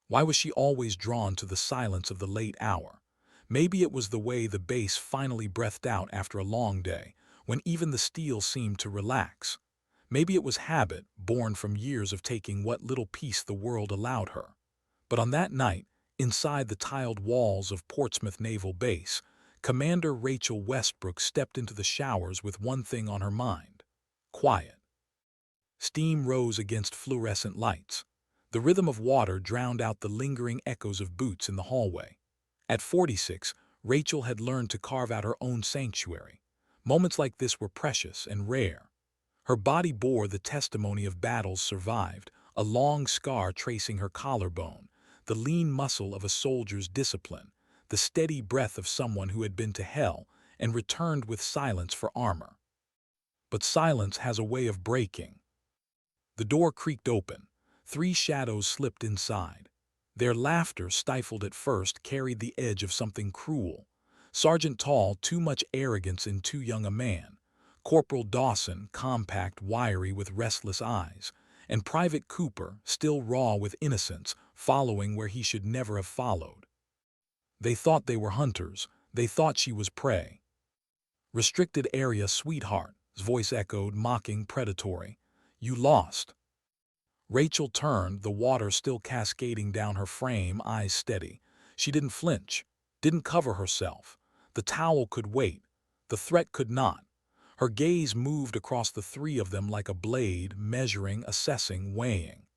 Why was she always drawn to the silence of the late hour? Maybe it was the way the base finally breathed out after a long day, when even the steel seemed to relax. Maybe it was habit, born from years of taking what little peace the world allowed her. But on that night, inside the tiled walls of Portsmouth Naval Base, Commander Rachel Westbrook stepped into the showers with one thing on her mind: quiet. Steam rose against fluorescent lights. The rhythm of water drowned out the lingering echoes of boots in the hallway. At 46, Rachel had learned to carve out her own sanctuary. Moments like this were precious and rare. Her body bore the testimony of battles survived, a long scar tracing her collarbone, the lean muscle of a soldier's discipline, the steady breath of someone who had been to hell and returned with silence for armor. But silence has a way of breaking. The door creaked open. 3 shadows slipped inside. Their laughter, stifled at first, carried the edge of something cruel. Sergeant Tall, too much arrogance in too young a man. Corporal Dawson, compact, wiry, with restless eyes. And Private Cooper, still raw with innocence, following where he should never have followed. They thought they were hunters. They thought she was prey. "Restricted area, sweetheart," his voice echoed, mocking, predatory. "You lost." Rachel turned, the water still cascading down her frame, eyes steady. She didn't flinch, didn't cover herself. The towel could wait. The threat could not. Her gaze moved across the 3 of them like a blade, measuring, assessing, weighing.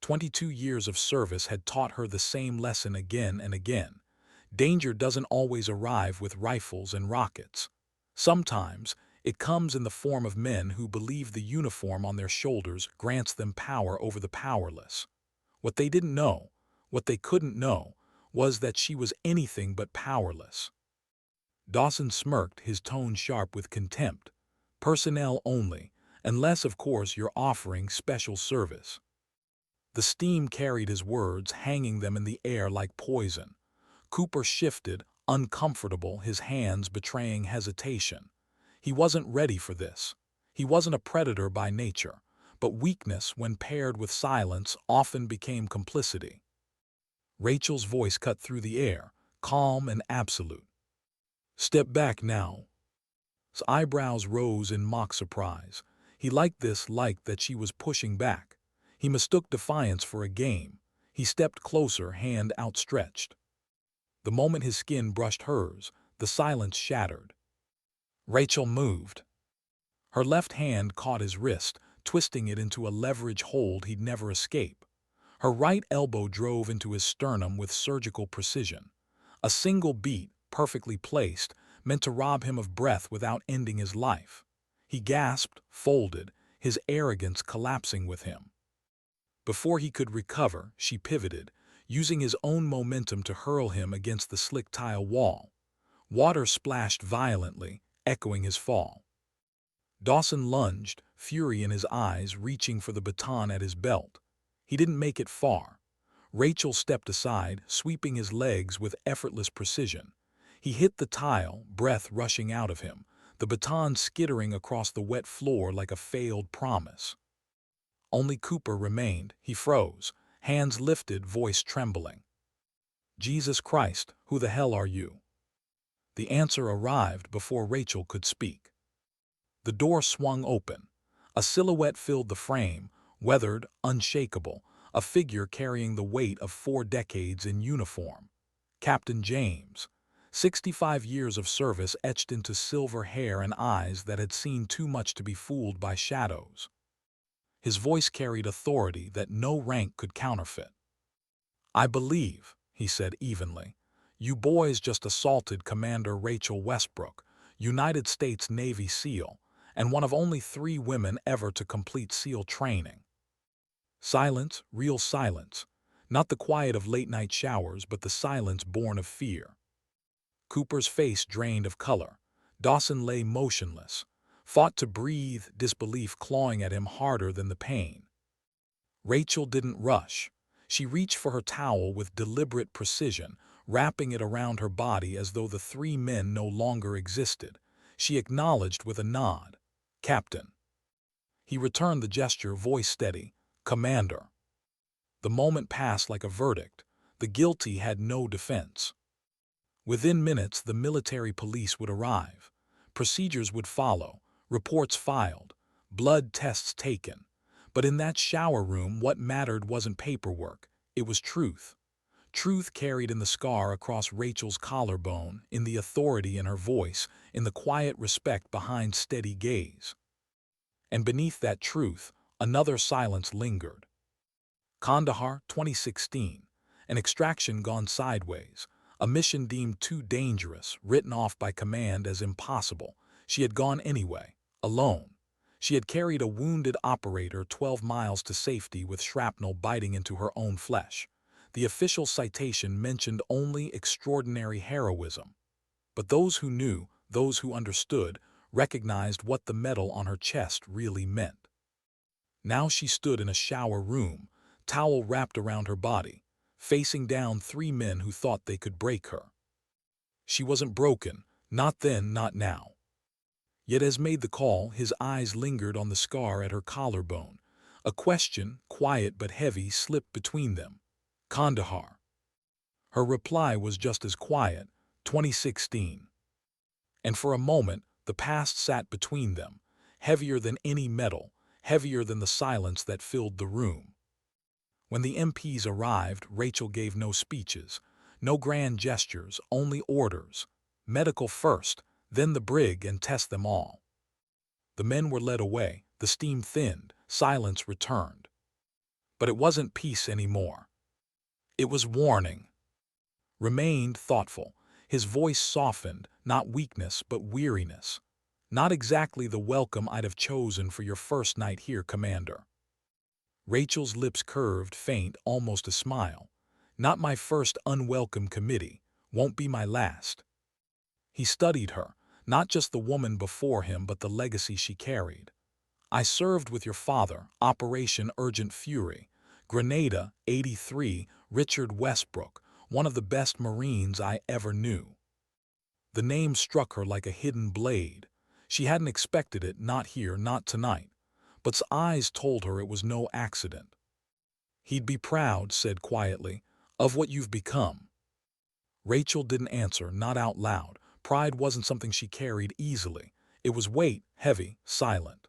22 years of service had taught her the same lesson again and again. Danger doesn't always arrive with rifles and rockets. Sometimes it comes in the form of men who believe the uniform on their shoulders grants them power over the powerless. What they didn't know, what they couldn't know, was that she was anything but powerless. Dawson smirked, his tone sharp with contempt. "Personnel only, unless, of course, you're offering special service." The steam carried his words, hanging them in the air like poison. Cooper shifted, uncomfortable, his hands betraying hesitation. He wasn't ready for this. He wasn't a predator by nature, but weakness, when paired with silence, often became complicity. Rachel's voice cut through the air, calm and absolute. "Step back now." His eyebrows rose in mock surprise. He liked this, liked that she was pushing back. He mistook defiance for a game. He stepped closer, hand outstretched. The moment his skin brushed hers, the silence shattered. Rachel moved. Her left hand caught his wrist, twisting it into a leverage hold he'd never escape. Her right elbow drove into his sternum with surgical precision. A single beat, perfectly placed, meant to rob him of breath without ending his life. He gasped, folded, his arrogance collapsing with him. Before he could recover, she pivoted, using his own momentum to hurl him against the slick tile wall. Water splashed violently, echoing his fall. Dawson lunged, fury in his eyes, reaching for the baton at his belt. He didn't make it far. Rachel stepped aside, sweeping his legs with effortless precision. He hit the tile, breath rushing out of him, the baton skittering across the wet floor like a failed promise. Only Cooper remained. He froze, hands lifted, voice trembling. "Jesus Christ, who the hell are you?" The answer arrived before Rachel could speak. The door swung open. A silhouette filled the frame, weathered, unshakable, a figure carrying the weight of 4 decades in uniform. Captain James. 65 years of service etched into silver hair and eyes that had seen too much to be fooled by shadows. His voice carried authority that no rank could counterfeit. "I believe," he said evenly, "you boys just assaulted Commander Rachel Westbrook, United States Navy SEAL, and one of only 3 women ever to complete SEAL training." Silence, real silence. Not the quiet of late-night showers, but the silence born of fear. Cooper's face drained of color. Dawson lay motionless, fought to breathe, disbelief clawing at him harder than the pain. Rachel didn't rush. She reached for her towel with deliberate precision, wrapping it around her body as though the 3 men no longer existed. She acknowledged with a nod. "Captain." He returned the gesture, voice steady. "Commander." The moment passed like a verdict. The guilty had no defense. Within minutes, the military police would arrive. Procedures would follow, reports filed, blood tests taken. But in that shower room, what mattered wasn't paperwork, it was truth. Truth carried in the scar across Rachel's collarbone, in the authority in her voice, in the quiet respect behind steady gaze. And beneath that truth, another silence lingered. Kandahar, 2016. An extraction gone sideways. A mission deemed too dangerous, written off by command as impossible. She had gone anyway, alone. She had carried a wounded operator 12 miles to safety with shrapnel biting into her own flesh. The official citation mentioned only extraordinary heroism. But those who knew, those who understood, recognized what the medal on her chest really meant. Now she stood in a shower room, towel wrapped around her body, facing down 3 men who thought they could break her. She wasn't broken, not then, not now. Yet as made the call, his eyes lingered on the scar at her collarbone. A question, quiet but heavy, slipped between them. Kandahar. Her reply was just as quiet, 2016. And for a moment, the past sat between them, heavier than any medal, heavier than the silence that filled the room. When the MPs arrived, Rachel gave no speeches, no grand gestures, only orders. Medical first, then the brig, and test them all. The men were led away, the steam thinned, silence returned. But it wasn't peace anymore. It was warning. Remained thoughtful. His voice softened, not weakness but weariness. Not exactly the welcome I'd have chosen for your first night here, Commander. Rachel's lips curved, faint, almost a smile. Not my first unwelcome committee, won't be my last. He studied her, not just the woman before him but the legacy she carried. I served with your father, Operation Urgent Fury, Grenada, 83, Richard Westbrook, one of the best Marines I ever knew. The name struck her like a hidden blade. She hadn't expected it, not here, not tonight. But's eyes told her it was no accident. He'd be proud, said quietly, of what you've become. Rachel didn't answer, not out loud. Pride wasn't something she carried easily. It was weight, heavy, silent.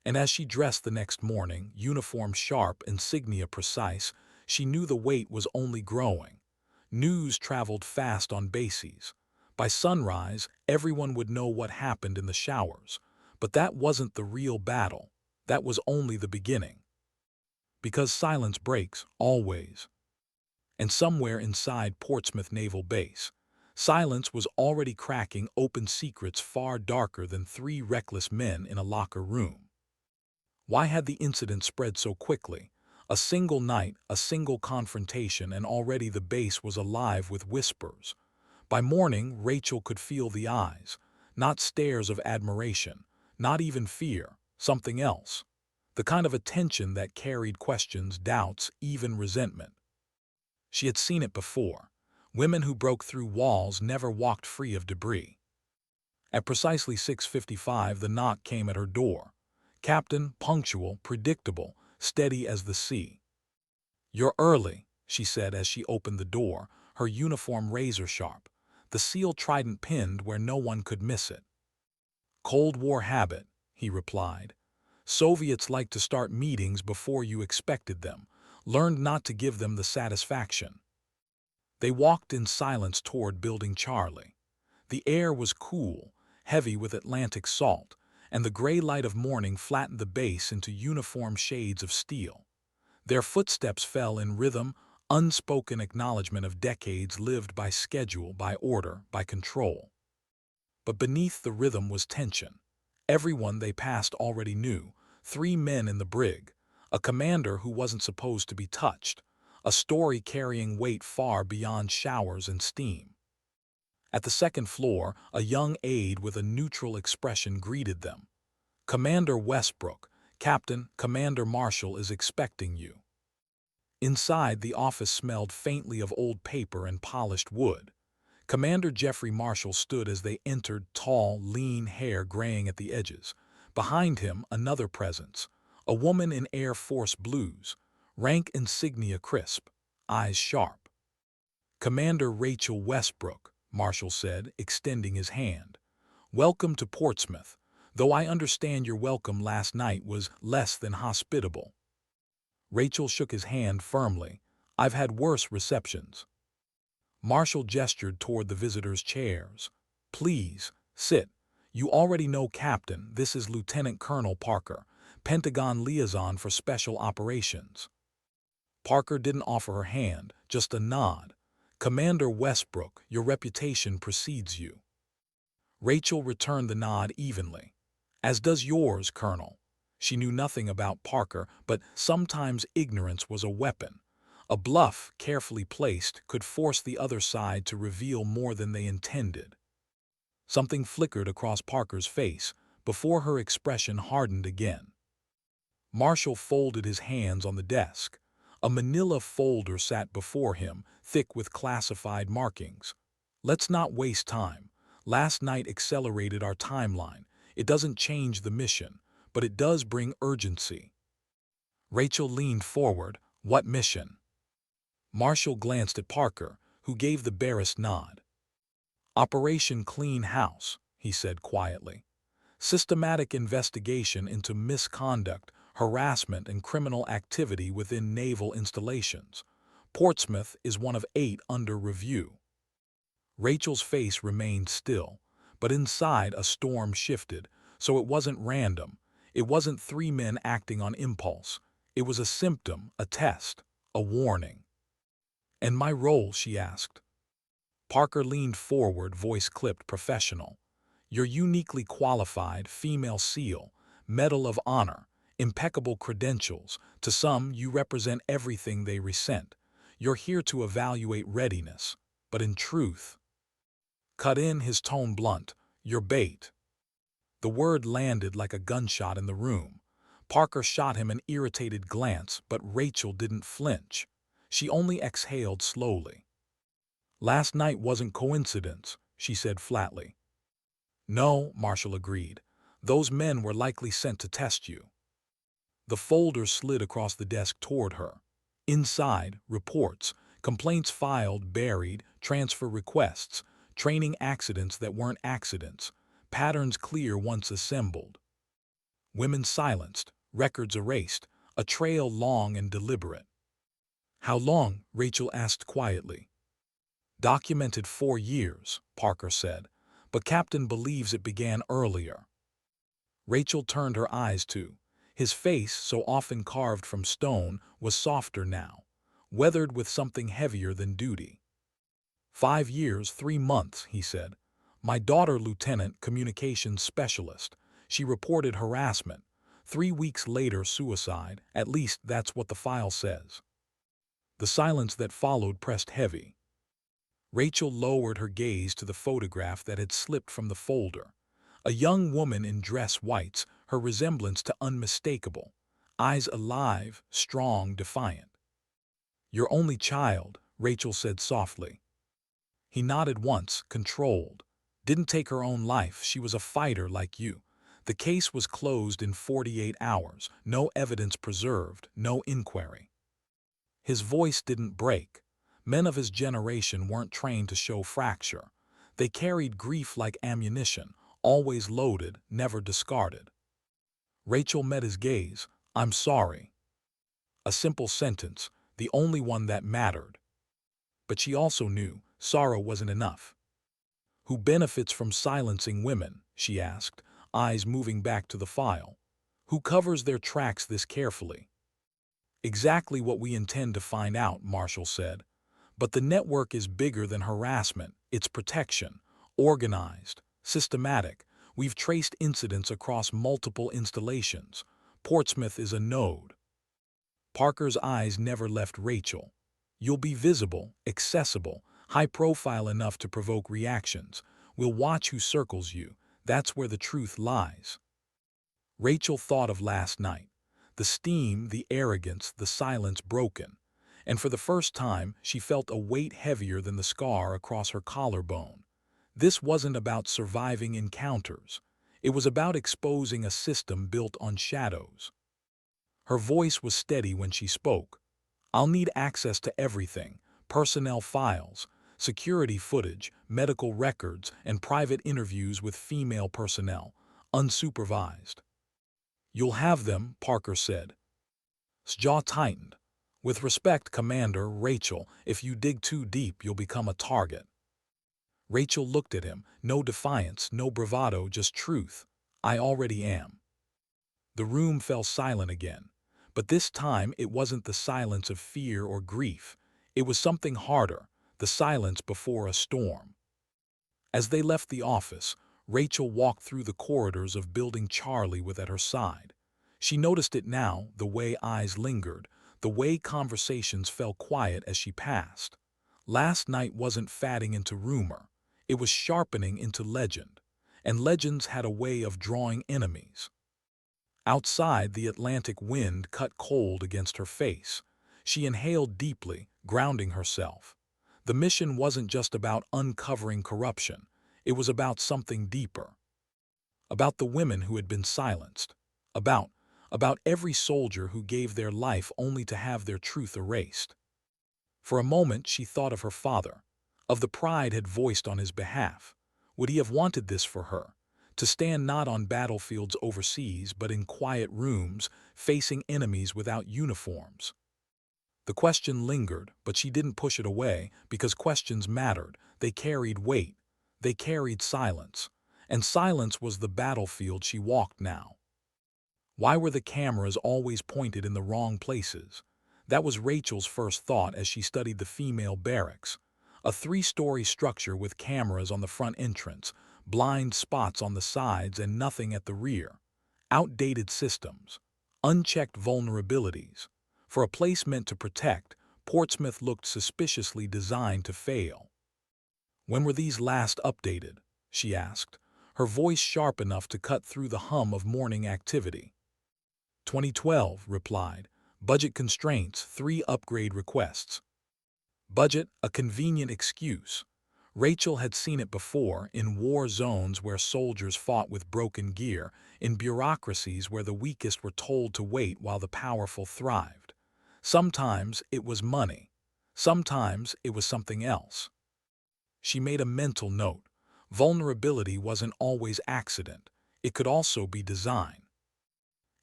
And as she dressed the next morning, uniform sharp, insignia precise, she knew the weight was only growing. News traveled fast on bases. By sunrise, everyone would know what happened in the showers. But that wasn't the real battle. That was only the beginning. Because silence breaks, always. And somewhere inside Portsmouth Naval Base, silence was already cracking open secrets far darker than 3 reckless men in a locker room. Why had the incident spread so quickly? A single night, a single confrontation, and already the base was alive with whispers. By morning, Rachel could feel the eyes, not stares of admiration, not even fear, something else. The kind of attention that carried questions, doubts, even resentment. She had seen it before. Women who broke through walls never walked free of debris. At precisely 6:55, the knock came at her door. Captain, punctual, predictable, steady as the sea. "You're early," she said as she opened the door, her uniform razor-sharp, the seal trident pinned where no one could miss it. "Cold War habit," he replied. "Soviets like to start meetings before you expected them, learned not to give them the satisfaction." They walked in silence toward Building Charlie. The air was cool, heavy with Atlantic salt, and the gray light of morning flattened the base into uniform shades of steel. Their footsteps fell in rhythm, unspoken acknowledgement of decades lived by schedule, by order, by control. But beneath the rhythm was tension. Everyone they passed already knew. 3 men in the brig, a commander who wasn't supposed to be touched, a story carrying weight far beyond showers and steam. At the second floor, a young aide with a neutral expression greeted them. "Commander Westbrook, Captain, Commander Marshall is expecting you." Inside, the office smelled faintly of old paper and polished wood. Commander Jeffrey Marshall stood as they entered, tall, lean, hair graying at the edges. Behind him, another presence, a woman in Air Force blues. rank insignia crisp, eyes sharp. "Commander Rachel Westbrook," Marshall said, extending his hand. "Welcome to Portsmouth, though I understand your welcome last night was less than hospitable." Rachel shook his hand firmly. "I've had worse receptions." Marshall gestured toward the visitors' chairs. "Please, sit. You already know, Captain, this is Lieutenant Colonel Parker, Pentagon liaison for special operations." Parker didn't offer her hand, just a nod. "Commander Westbrook, your reputation precedes you." Rachel returned the nod evenly. "As does yours, Colonel." She knew nothing about Parker, but sometimes ignorance was a weapon. A bluff, carefully placed, could force the other side to reveal more than they intended. Something flickered across Parker's face before her expression hardened again. Marshall folded his hands on the desk. A manila folder sat before him, thick with classified markings. "Let's not waste time. Last night accelerated our timeline. It doesn't change the mission, but it does bring urgency." Rachel leaned forward. "What mission?" Marshall glanced at Parker, who gave the barest nod. "Operation Clean House," he said quietly. "Systematic investigation into misconduct, harassment, and criminal activity within naval installations. Portsmouth is one of 8 under review." Rachel's face remained still, but inside a storm shifted, so it wasn't random. It wasn't 3 men acting on impulse. It was a symptom, a test, a warning. "And my role?" she asked. Parker leaned forward, voice clipped, professional. "You're uniquely qualified, female SEAL, Medal of Honor, impeccable credentials. To some, you represent everything they resent. You're here to evaluate readiness. But in truth—" "Cut in," his tone blunt. "You're bait." The word landed like a gunshot in the room. Parker shot him an irritated glance, but Rachel didn't flinch. She only exhaled slowly. "Last night wasn't coincidence," she said flatly. "No," Marshall agreed. "Those men were likely sent to test you." The folder slid across the desk toward her. Inside, reports, complaints filed, buried, transfer requests, training accidents that weren't accidents, patterns clear once assembled. Women silenced, records erased, a trail long and deliberate. "How long?" Rachel asked quietly. "Documented 4 years," Parker said, "but Captain believes it began earlier." Rachel turned her eyes to. His face, so often carved from stone, was softer now, weathered with something heavier than duty. 5 years, 3 months, he said. "My daughter, Lieutenant, communications specialist. She reported harassment. 3 weeks later, suicide. At least that's what the file says." The silence that followed pressed heavy. Rachel lowered her gaze to the photograph that had slipped from the folder. A young woman in dress whites, her resemblance to unmistakable. Eyes alive, strong, defiant. "Your only child," Rachel said softly. He nodded once, controlled. "Didn't take her own life. She was a fighter like you. The case was closed in 48 hours. No evidence preserved, no inquiry." His voice didn't break. Men of his generation weren't trained to show fracture. They carried grief like ammunition, always loaded, never discarded. Rachel met his gaze. "I'm sorry." A simple sentence, the only one that mattered. But she also knew sorrow wasn't enough. "Who benefits from silencing women?" she asked, eyes moving back to the file. "Who covers their tracks this carefully?" "Exactly what we intend to find out," Marshall said. "But the network is bigger than harassment. It's protection. Organized. Systematic. We've traced incidents across multiple installations. Portsmouth is a node." Parker's eyes never left Rachel. "You'll be visible, accessible, high-profile enough to provoke reactions. We'll watch who circles you. That's where the truth lies." Rachel thought of last night. The steam, the arrogance, the silence broken. And for the first time, she felt a weight heavier than the scar across her collarbone. This wasn't about surviving encounters. It was about exposing a system built on shadows. Her voice was steady when she spoke. I'll need access to everything: personnel files, security footage, medical records, and private interviews with female personnel, unsupervised. You'll have them, Parker said. His jaw tightened. With respect, Commander Rachel, if you dig too deep, you'll become a target. Rachel looked at him, no defiance, no bravado, just truth. I already am. The room fell silent again. But this time it wasn't the silence of fear or grief. It was something harder, the silence before a storm. As they left the office, Rachel walked through the corridors of Building Charlie with at her side. She noticed it now, the way eyes lingered, the way conversations fell quiet as she passed. Last night wasn't fatting into rumor. It was sharpening into legend. And legends had a way of drawing enemies. Outside, the Atlantic wind cut cold against her face. She inhaled deeply, grounding herself. The mission wasn't just about uncovering corruption. It was about something deeper. About the women who had been silenced. About every soldier who gave their life only to have their truth erased. For a moment she thought of her father, of the pride had voiced on his behalf. Would he have wanted this for her? To stand not on battlefields overseas, but in quiet rooms, facing enemies without uniforms. The question lingered, but she didn't push it away, because questions mattered. They carried weight. They carried silence. And silence was the battlefield she walked now. Why were the cameras always pointed in the wrong places? That was Rachel's first thought as she studied the female barracks. A 3-story structure with cameras on the front entrance, blind spots on the sides and nothing at the rear. Outdated systems. Unchecked vulnerabilities. For a place meant to protect, Portsmouth looked suspiciously designed to fail. When were these last updated? She asked, her voice sharp enough to cut through the hum of morning activity. 2012, replied. Budget constraints, 3 upgrade requests. Budget, a convenient excuse. Rachel had seen it before, in war zones where soldiers fought with broken gear, in bureaucracies where the weakest were told to wait while the powerful thrived. Sometimes it was money. Sometimes it was something else. She made a mental note. Vulnerability wasn't always accident. It could also be design.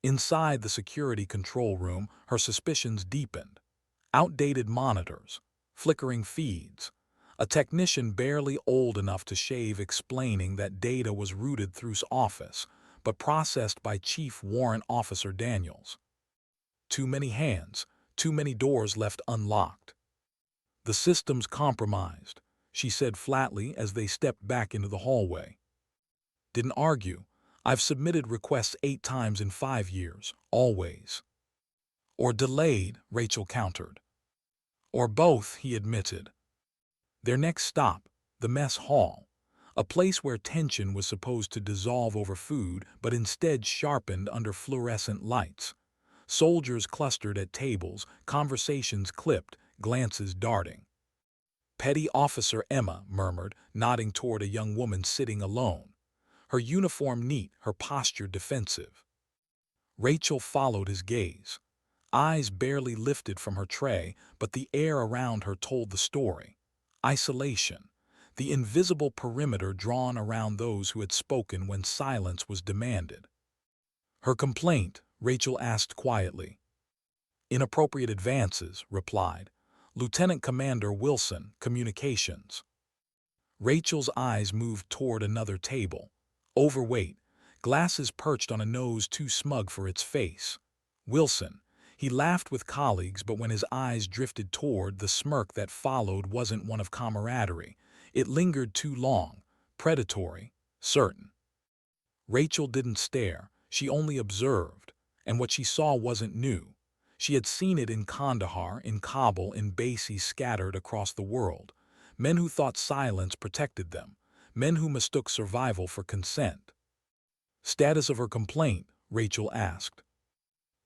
Inside the security control room, her suspicions deepened. Outdated monitors, flickering feeds, a technician barely old enough to shave explaining that data was routed through his office, but processed by Chief Warrant Officer Daniels. Too many hands, too many doors left unlocked. The system's compromised, she said flatly as they stepped back into the hallway. Didn't argue. I've submitted requests 8 times in 5 years, always. Or delayed, Rachel countered. Or both, he admitted. Their next stop, the mess hall, a place where tension was supposed to dissolve over food but instead sharpened under fluorescent lights. Soldiers clustered at tables, conversations clipped, glances darting. Petty Officer Emma murmured, nodding toward a young woman sitting alone. Her uniform neat, her posture defensive. Rachel followed his gaze. Eyes barely lifted from her tray, but the air around her told the story. Isolation. The invisible perimeter drawn around those who had spoken when silence was demanded. Her complaint, Rachel asked quietly. Inappropriate advances, replied. Lieutenant Commander Wilson, Communications. Rachel's eyes moved toward another table. Overweight, glasses perched on a nose too smug for its face. Wilson. He laughed with colleagues, but when his eyes drifted toward, the smirk that followed wasn't one of camaraderie. It lingered too long, predatory, certain. Rachel didn't stare, she only observed, and what she saw wasn't new. She had seen it in Kandahar, in Kabul, in bases scattered across the world. Men who thought silence protected them. Men who mistook survival for consent. Status of her complaint, Rachel asked.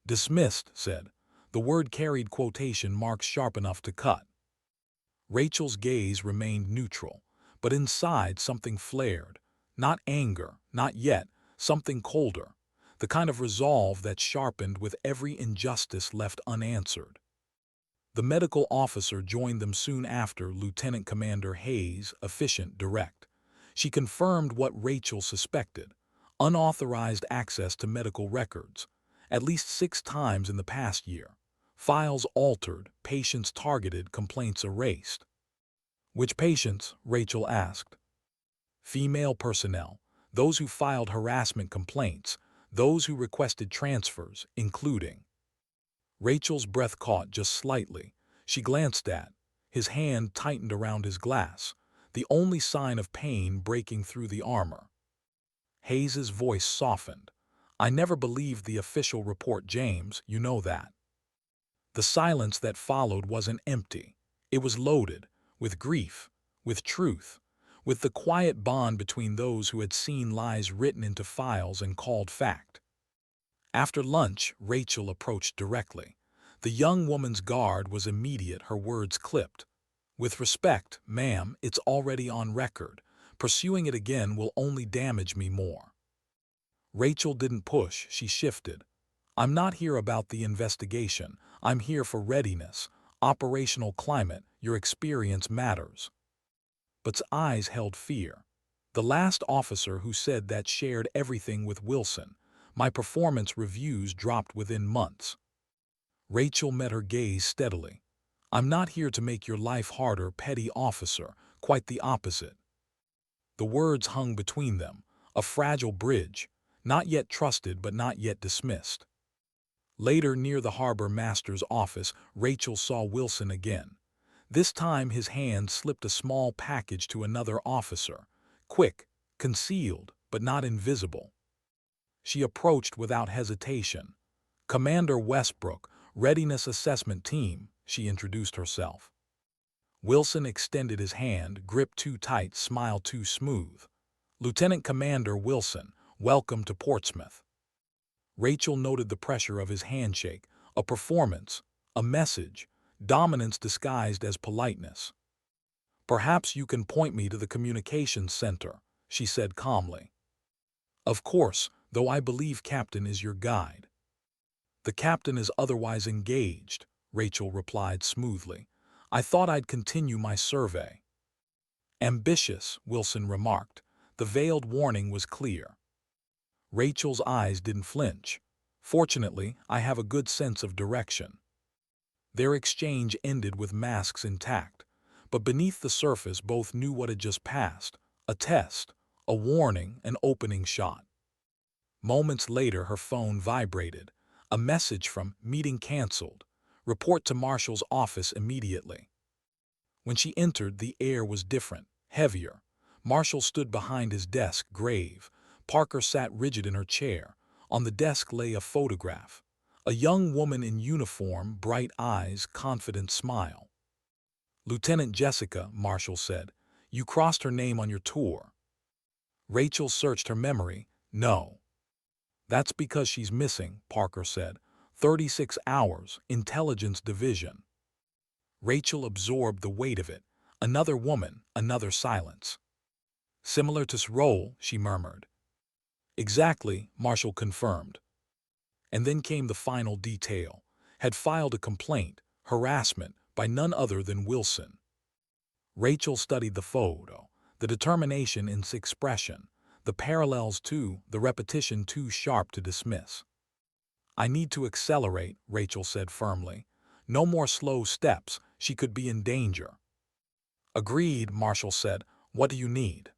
Dismissed, said. The word carried quotation marks sharp enough to cut. Rachel's gaze remained neutral, but inside something flared. Not anger, not yet, something colder. The kind of resolve that sharpened with every injustice left unanswered. The medical officer joined them soon after, Lieutenant Commander Hayes, efficient, direct. She confirmed what Rachel suspected: unauthorized access to medical records, at least 6 times in the past year. Files altered, patients targeted, complaints erased. Which patients? Rachel asked. Female personnel, those who filed harassment complaints, those who requested transfers, including. Rachel's breath caught just slightly. She glanced at. His hand tightened around his glass, the only sign of pain breaking through the armor. Hayes's voice softened. I never believed the official report, James, you know that. The silence that followed wasn't empty. It was loaded with grief, with truth, with the quiet bond between those who had seen lies written into files and called fact. After lunch, Rachel approached directly. The young woman's guard was immediate, her words clipped. With respect, ma'am, it's already on record. Pursuing it again will only damage me more. Rachel didn't push, she shifted. I'm not here about the investigation. I'm here for readiness, operational climate. Your experience matters. But's eyes held fear. The last officer who said that shared everything with Wilson. My performance reviews dropped within months. Rachel met her gaze steadily. I'm not here to make your life harder, petty officer, quite the opposite. The words hung between them, a fragile bridge, not yet trusted but not yet dismissed. Later, near the harbor master's office, Rachel saw Wilson again. This time his hand slipped a small package to another officer, quick, concealed, but not invisible. She approached without hesitation. Commander Westbrook, Readiness Assessment Team, she introduced herself. Wilson extended his hand, grip too tight, smile too smooth. Lieutenant Commander Wilson, welcome to Portsmouth. Rachel noted the pressure of his handshake, a performance, a message, dominance disguised as politeness. Perhaps you can point me to the communications center, she said calmly. Of course, though I believe Captain is your guide. The captain is otherwise engaged, Rachel replied smoothly. I thought I'd continue my survey. Ambitious, Wilson remarked. The veiled warning was clear. Rachel's eyes didn't flinch. Fortunately, I have a good sense of direction. Their exchange ended with masks intact, but beneath the surface both knew what had just passed: a test, a warning, an opening shot. Moments later her phone vibrated. A message from meeting canceled. Report to Marshall's office immediately. When she entered, the air was different, heavier. Marshall stood behind his desk, grave. Parker sat rigid in her chair. On the desk lay a photograph. A young woman in uniform, bright eyes, confident smile. Lieutenant Jessica, Marshall said. You crossed her name on your tour. Rachel searched her memory. No. That's because she's missing, Parker said. 36 hours, Intelligence Division. Rachel absorbed the weight of it. Another woman, another silence. Similar to this role, she murmured. Exactly, Marshall confirmed. And then came the final detail. Had filed a complaint, harassment, by none other than Wilson. Rachel studied the photo, the determination in its expression, the parallels too, the repetition too sharp to dismiss. I need to accelerate, Rachel said firmly. No more slow steps, she could be in danger. Agreed, Marshall said. What do you need?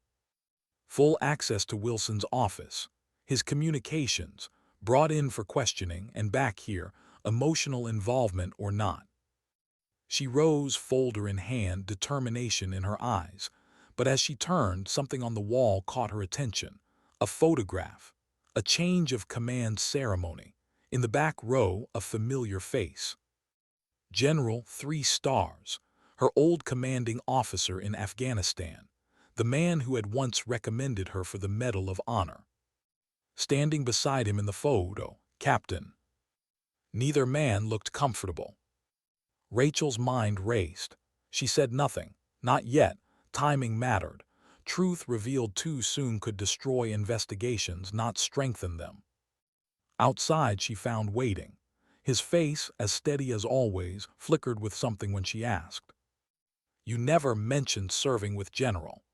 Full access to Wilson's office, his communications, brought in for questioning, and back here, emotional involvement or not. She rose, folder in hand, determination in her eyes. But as she turned, something on the wall caught her attention. A photograph. A change of command ceremony. In the back row, a familiar face. General, 3 stars. Her old commanding officer in Afghanistan. The man who had once recommended her for the Medal of Honor. Standing beside him in the photo, Captain. Neither man looked comfortable. Rachel's mind raced. She said nothing. Not yet. Timing mattered. Truth revealed too soon could destroy investigations, not strengthen them. Outside she found waiting. His face, as steady as always, flickered with something when she asked, "You never mentioned serving with General."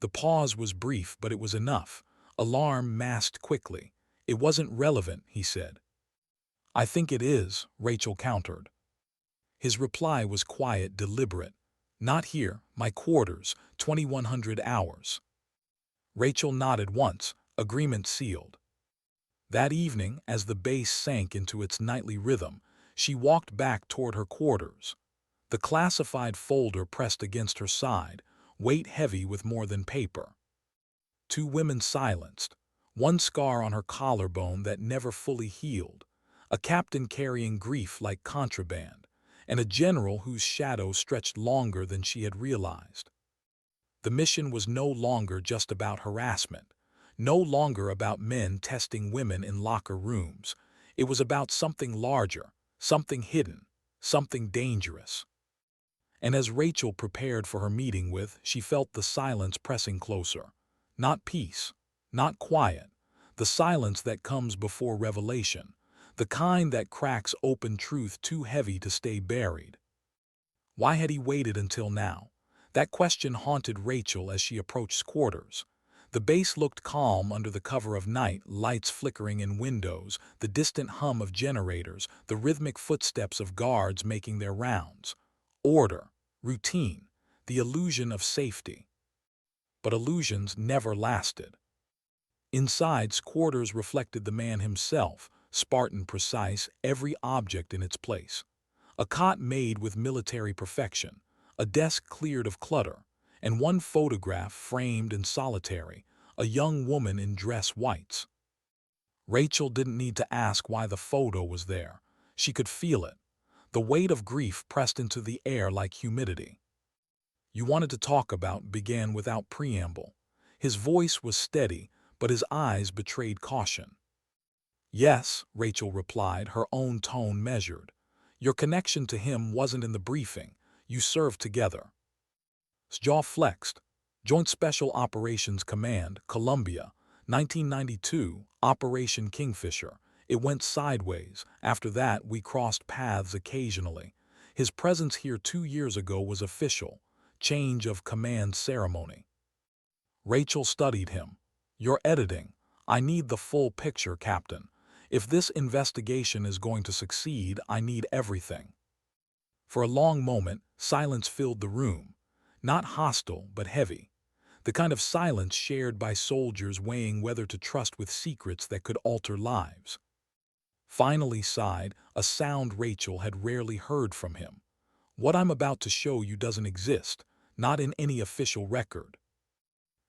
The pause was brief, but it was enough. Alarm masked quickly. "It wasn't relevant," he said. "I think it is," Rachel countered. His reply was quiet, deliberate. "Not here, my quarters, 2100 hours." Rachel nodded once, agreement sealed. That evening, as the base sank into its nightly rhythm, she walked back toward her quarters. The classified folder pressed against her side, weight heavy with more than paper. Two women silenced, one scar on her collarbone that never fully healed, a captain carrying grief like contraband, and a general whose shadow stretched longer than she had realized. The mission was no longer just about harassment, no longer about men testing women in locker rooms. It was about something larger, something hidden, something dangerous. And as Rachel prepared for her meeting with, she felt the silence pressing closer. Not peace, not quiet, the silence that comes before revelation, the kind that cracks open truth too heavy to stay buried. Why had he waited until now? That question haunted Rachel as she approached quarters. The base looked calm under the cover of night, lights flickering in windows, the distant hum of generators, the rhythmic footsteps of guards making their rounds. Order, routine, the illusion of safety. But illusions never lasted. Inside's quarters reflected the man himself, Spartan precise, every object in its place. A cot made with military perfection, a desk cleared of clutter, and one photograph framed and solitary, a young woman in dress whites. Rachel didn't need to ask why the photo was there. She could feel it. The weight of grief pressed into the air like humidity. "You wanted to talk about," began without preamble. His voice was steady, but his eyes betrayed caution. "Yes," Rachel replied, her own tone measured. "Your connection to him wasn't in the briefing. You served together." His jaw flexed. "Joint Special Operations Command, Columbia, 1992, Operation Kingfisher. It went sideways. After that, we crossed paths occasionally. His presence here 2 years ago was official. Change of command ceremony." Rachel studied him. "You're editing. I need the full picture, Captain. If this investigation is going to succeed, I need everything." For a long moment, silence filled the room. Not hostile, but heavy. The kind of silence shared by soldiers weighing whether to trust with secrets that could alter lives. Finally sighed, a sound Rachel had rarely heard from him. "What I'm about to show you doesn't exist, not in any official record."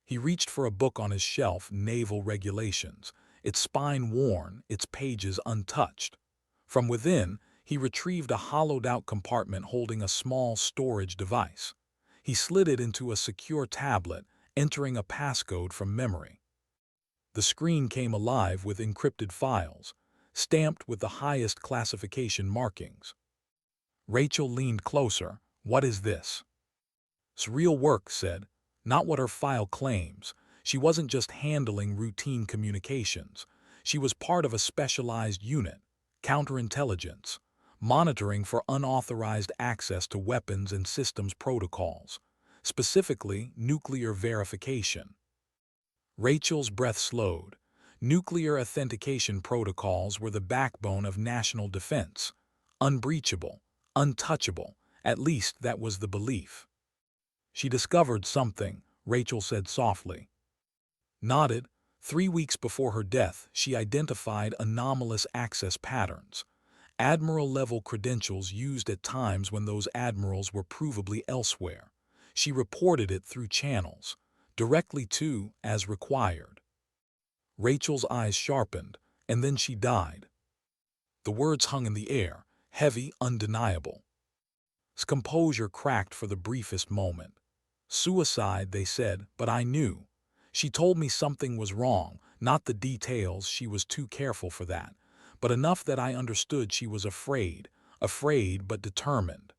He reached for a book on his shelf, Naval Regulations, its spine worn, its pages untouched. From within, he retrieved a hollowed-out compartment holding a small storage device. He slid it into a secure tablet, entering a passcode from memory. The screen came alive with encrypted files, stamped with the highest classification markings. Rachel leaned closer. "What is this?" "It's real work," said. Not what her file claims. She wasn't just handling routine communications. She was part of a specialized unit, counterintelligence, monitoring for unauthorized access to weapons and systems protocols, specifically nuclear verification. Rachel's breath slowed. Nuclear authentication protocols were the backbone of national defense. Unbreachable, untouchable, at least that was the belief. "She discovered something," Rachel said softly. Nodded. 3 weeks before her death, she identified anomalous access patterns. Admiral-level credentials used at times when those admirals were provably elsewhere. She reported it through channels, directly to, as required. Rachel's eyes sharpened, and then she died. The words hung in the air, heavy, undeniable. His composure cracked for the briefest moment. "Suicide," they said, but I knew. She told me something was wrong, not the details, she was too careful for that, but enough that I understood she was afraid but determined.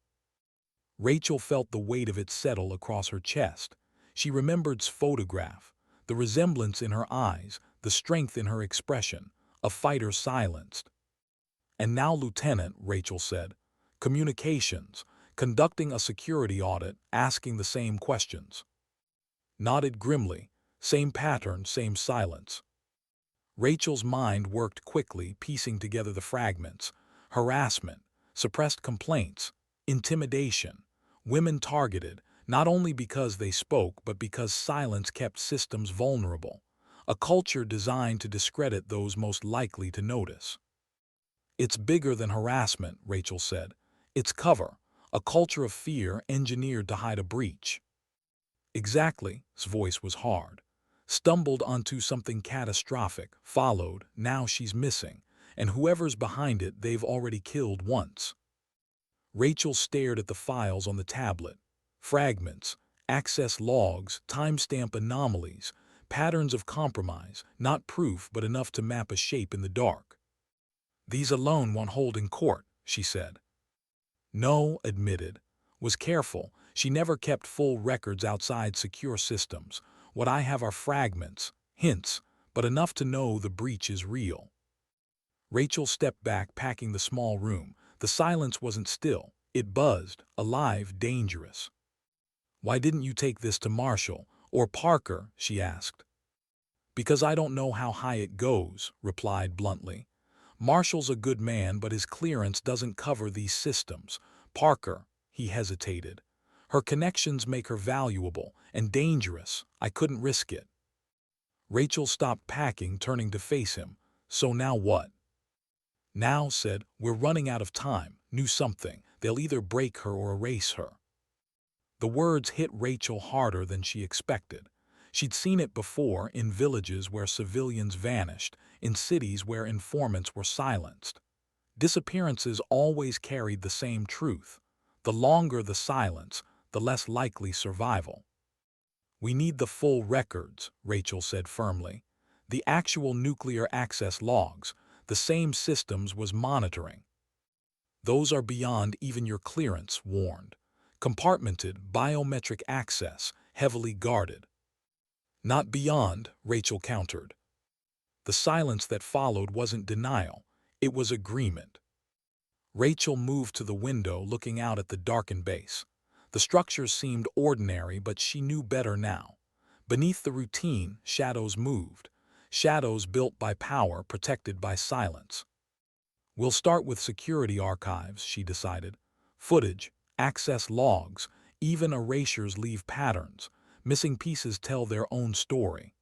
Rachel felt the weight of it settle across her chest. She remembered his photograph, the resemblance in her eyes, the strength in her expression, a fighter silenced. And now, Lieutenant, Rachel said. Communications, conducting a security audit, asking the same questions. Nodded grimly. Same pattern, same silence. Rachel's mind worked quickly, piecing together the fragments. Harassment, suppressed complaints, intimidation, women targeted, not only because they spoke but because silence kept systems vulnerable. A culture designed to discredit those most likely to notice. It's bigger than harassment, Rachel said. It's cover, a culture of fear engineered to hide a breach. Exactly, his voice was hard. Stumbled onto something catastrophic, followed, now she's missing, and whoever's behind it they've already killed once. Rachel stared at the files on the tablet. Fragments, access logs, timestamp anomalies, patterns of compromise, not proof but enough to map a shape in the dark. These alone won't hold in court, she said. No, admitted. Was careful. She never kept full records outside secure systems. What I have are fragments, hints, but enough to know the breach is real. Rachel stepped back, packing the small room. The silence wasn't still. It buzzed, alive, dangerous. Why didn't you take this to Marshall or Parker? She asked. Because I don't know how high it goes, replied bluntly. Marshall's a good man, but his clearance doesn't cover these systems. Parker, he hesitated. Her connections make her valuable and dangerous. I couldn't risk it. Rachel stopped packing, turning to face him. So now what? Now, said, we're running out of time. Knew something. They'll either break her or erase her. The words hit Rachel harder than she expected. She'd seen it before in villages where civilians vanished, in cities where informants were silenced. Disappearances always carried the same truth. The longer the silence, the less likely survival. We need the full records, Rachel said firmly. The actual nuclear access logs, the same systems was monitoring. Those are beyond even your clearance, warned. Compartmented, biometric access, heavily guarded. Not beyond, Rachel countered. The silence that followed wasn't denial, it was agreement. Rachel moved to the window, looking out at the darkened base. The structures seemed ordinary, but she knew better now. Beneath the routine, shadows moved. Shadows built by power, protected by silence. We'll start with security archives, she decided. Footage, access logs, even erasures leave patterns. Missing pieces tell their own story.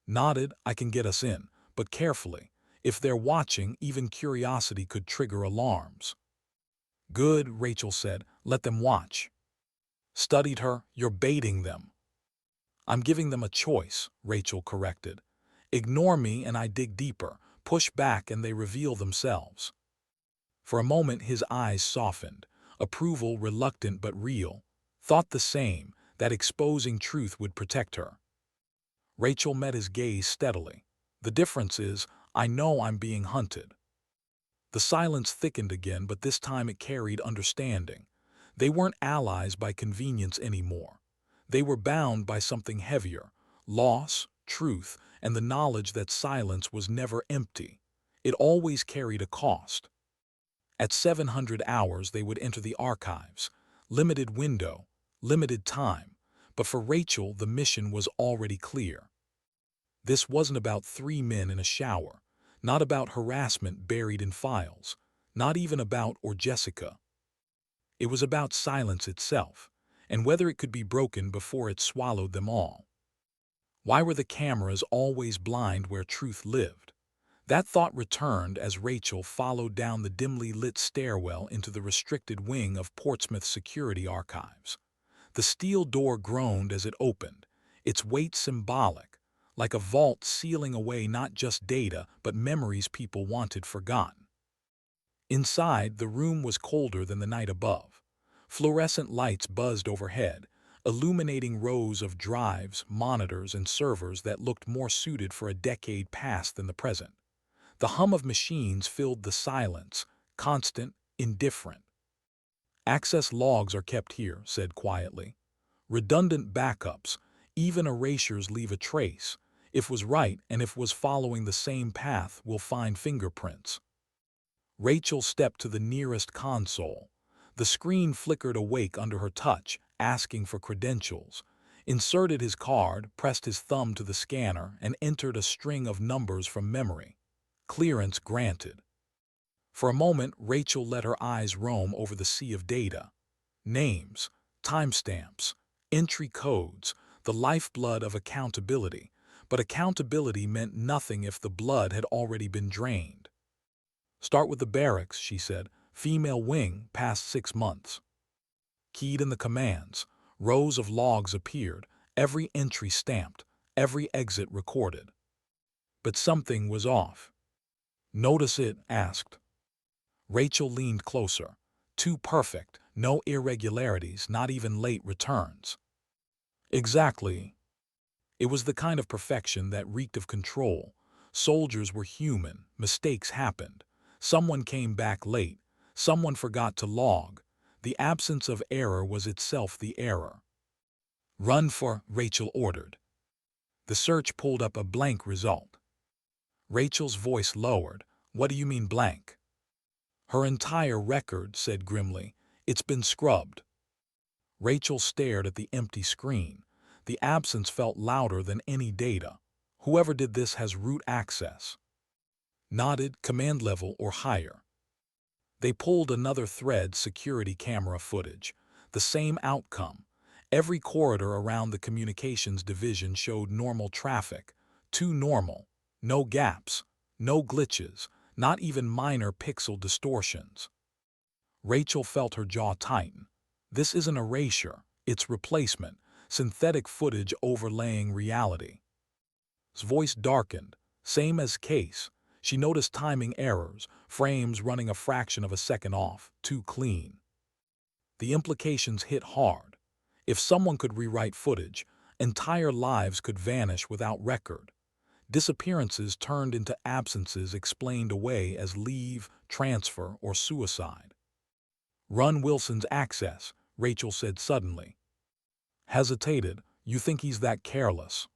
Nodded, I can get us in, but carefully. If they're watching, even curiosity could trigger alarms. Good, Rachel said, let them watch. Studied her, you're baiting them. I'm giving them a choice, Rachel corrected. Ignore me and I dig deeper, push back and they reveal themselves. For a moment his eyes softened, approval reluctant but real. Thought the same, that exposing truth would protect her. Rachel met his gaze steadily. The difference is, I know I'm being hunted. The silence thickened again, but this time it carried understanding. They weren't allies by convenience anymore. They were bound by something heavier, loss, truth, and the knowledge that silence was never empty. It always carried a cost. At 700 hours they would enter the archives. Limited window, limited time. But for Rachel, the mission was already clear. This wasn't about 3 men in a shower, not about harassment buried in files, not even about or Jessica. It was about silence itself, and whether it could be broken before it swallowed them all. Why were the cameras always blind where truth lived? That thought returned as Rachel followed down the dimly lit stairwell into the restricted wing of Portsmouth's security archives. The steel door groaned as it opened, its weight symbolic, like a vault sealing away not just data but memories people wanted forgotten. Inside, the room was colder than the night above. Fluorescent lights buzzed overhead, illuminating rows of drives, monitors, and servers that looked more suited for a decade past than the present. The hum of machines filled the silence, constant, indifferent. Access logs are kept here, said quietly. Redundant backups, even erasures leave a trace. If was right and if was following the same path, we'll find fingerprints. Rachel stepped to the nearest console. The screen flickered awake under her touch, asking for credentials. Inserted his card, pressed his thumb to the scanner, and entered a string of numbers from memory. Clearance granted. For a moment, Rachel let her eyes roam over the sea of data. Names, timestamps, entry codes, the lifeblood of accountability. But accountability meant nothing if the blood had already been drained. "Start with the barracks," she said. "Female wing, past 6 months." Keyed in the commands, rows of logs appeared, every entry stamped, every exit recorded. But something was off. "Notice it?" asked. Rachel leaned closer. Too perfect, no irregularities, not even late returns. Exactly. It was the kind of perfection that reeked of control. Soldiers were human, mistakes happened. Someone came back late, someone forgot to log. The absence of error was itself the error. "Run for," Rachel ordered. The search pulled up a blank result. Rachel's voice lowered. "What do you mean blank?" "Her entire record," said grimly. "It's been scrubbed." Rachel stared at the empty screen. The absence felt louder than any data. "Whoever did this has root access." Nodded, "Command level or higher." They pulled another thread, security camera footage. The same outcome. Every corridor around the communications division showed normal traffic. Too normal. No gaps. No glitches. Not even minor pixel distortions. Rachel felt her jaw tighten. This isn't erasure. It's replacement. Synthetic footage overlaying reality. His voice darkened. Same as case. She noticed timing errors, frames running a fraction of a second off, too clean. The implications hit hard. If someone could rewrite footage, entire lives could vanish without record. Disappearances turned into absences explained away as leave, transfer, or suicide. "Run Wilson's access," Rachel said suddenly. Hesitated. "You think he's that careless?"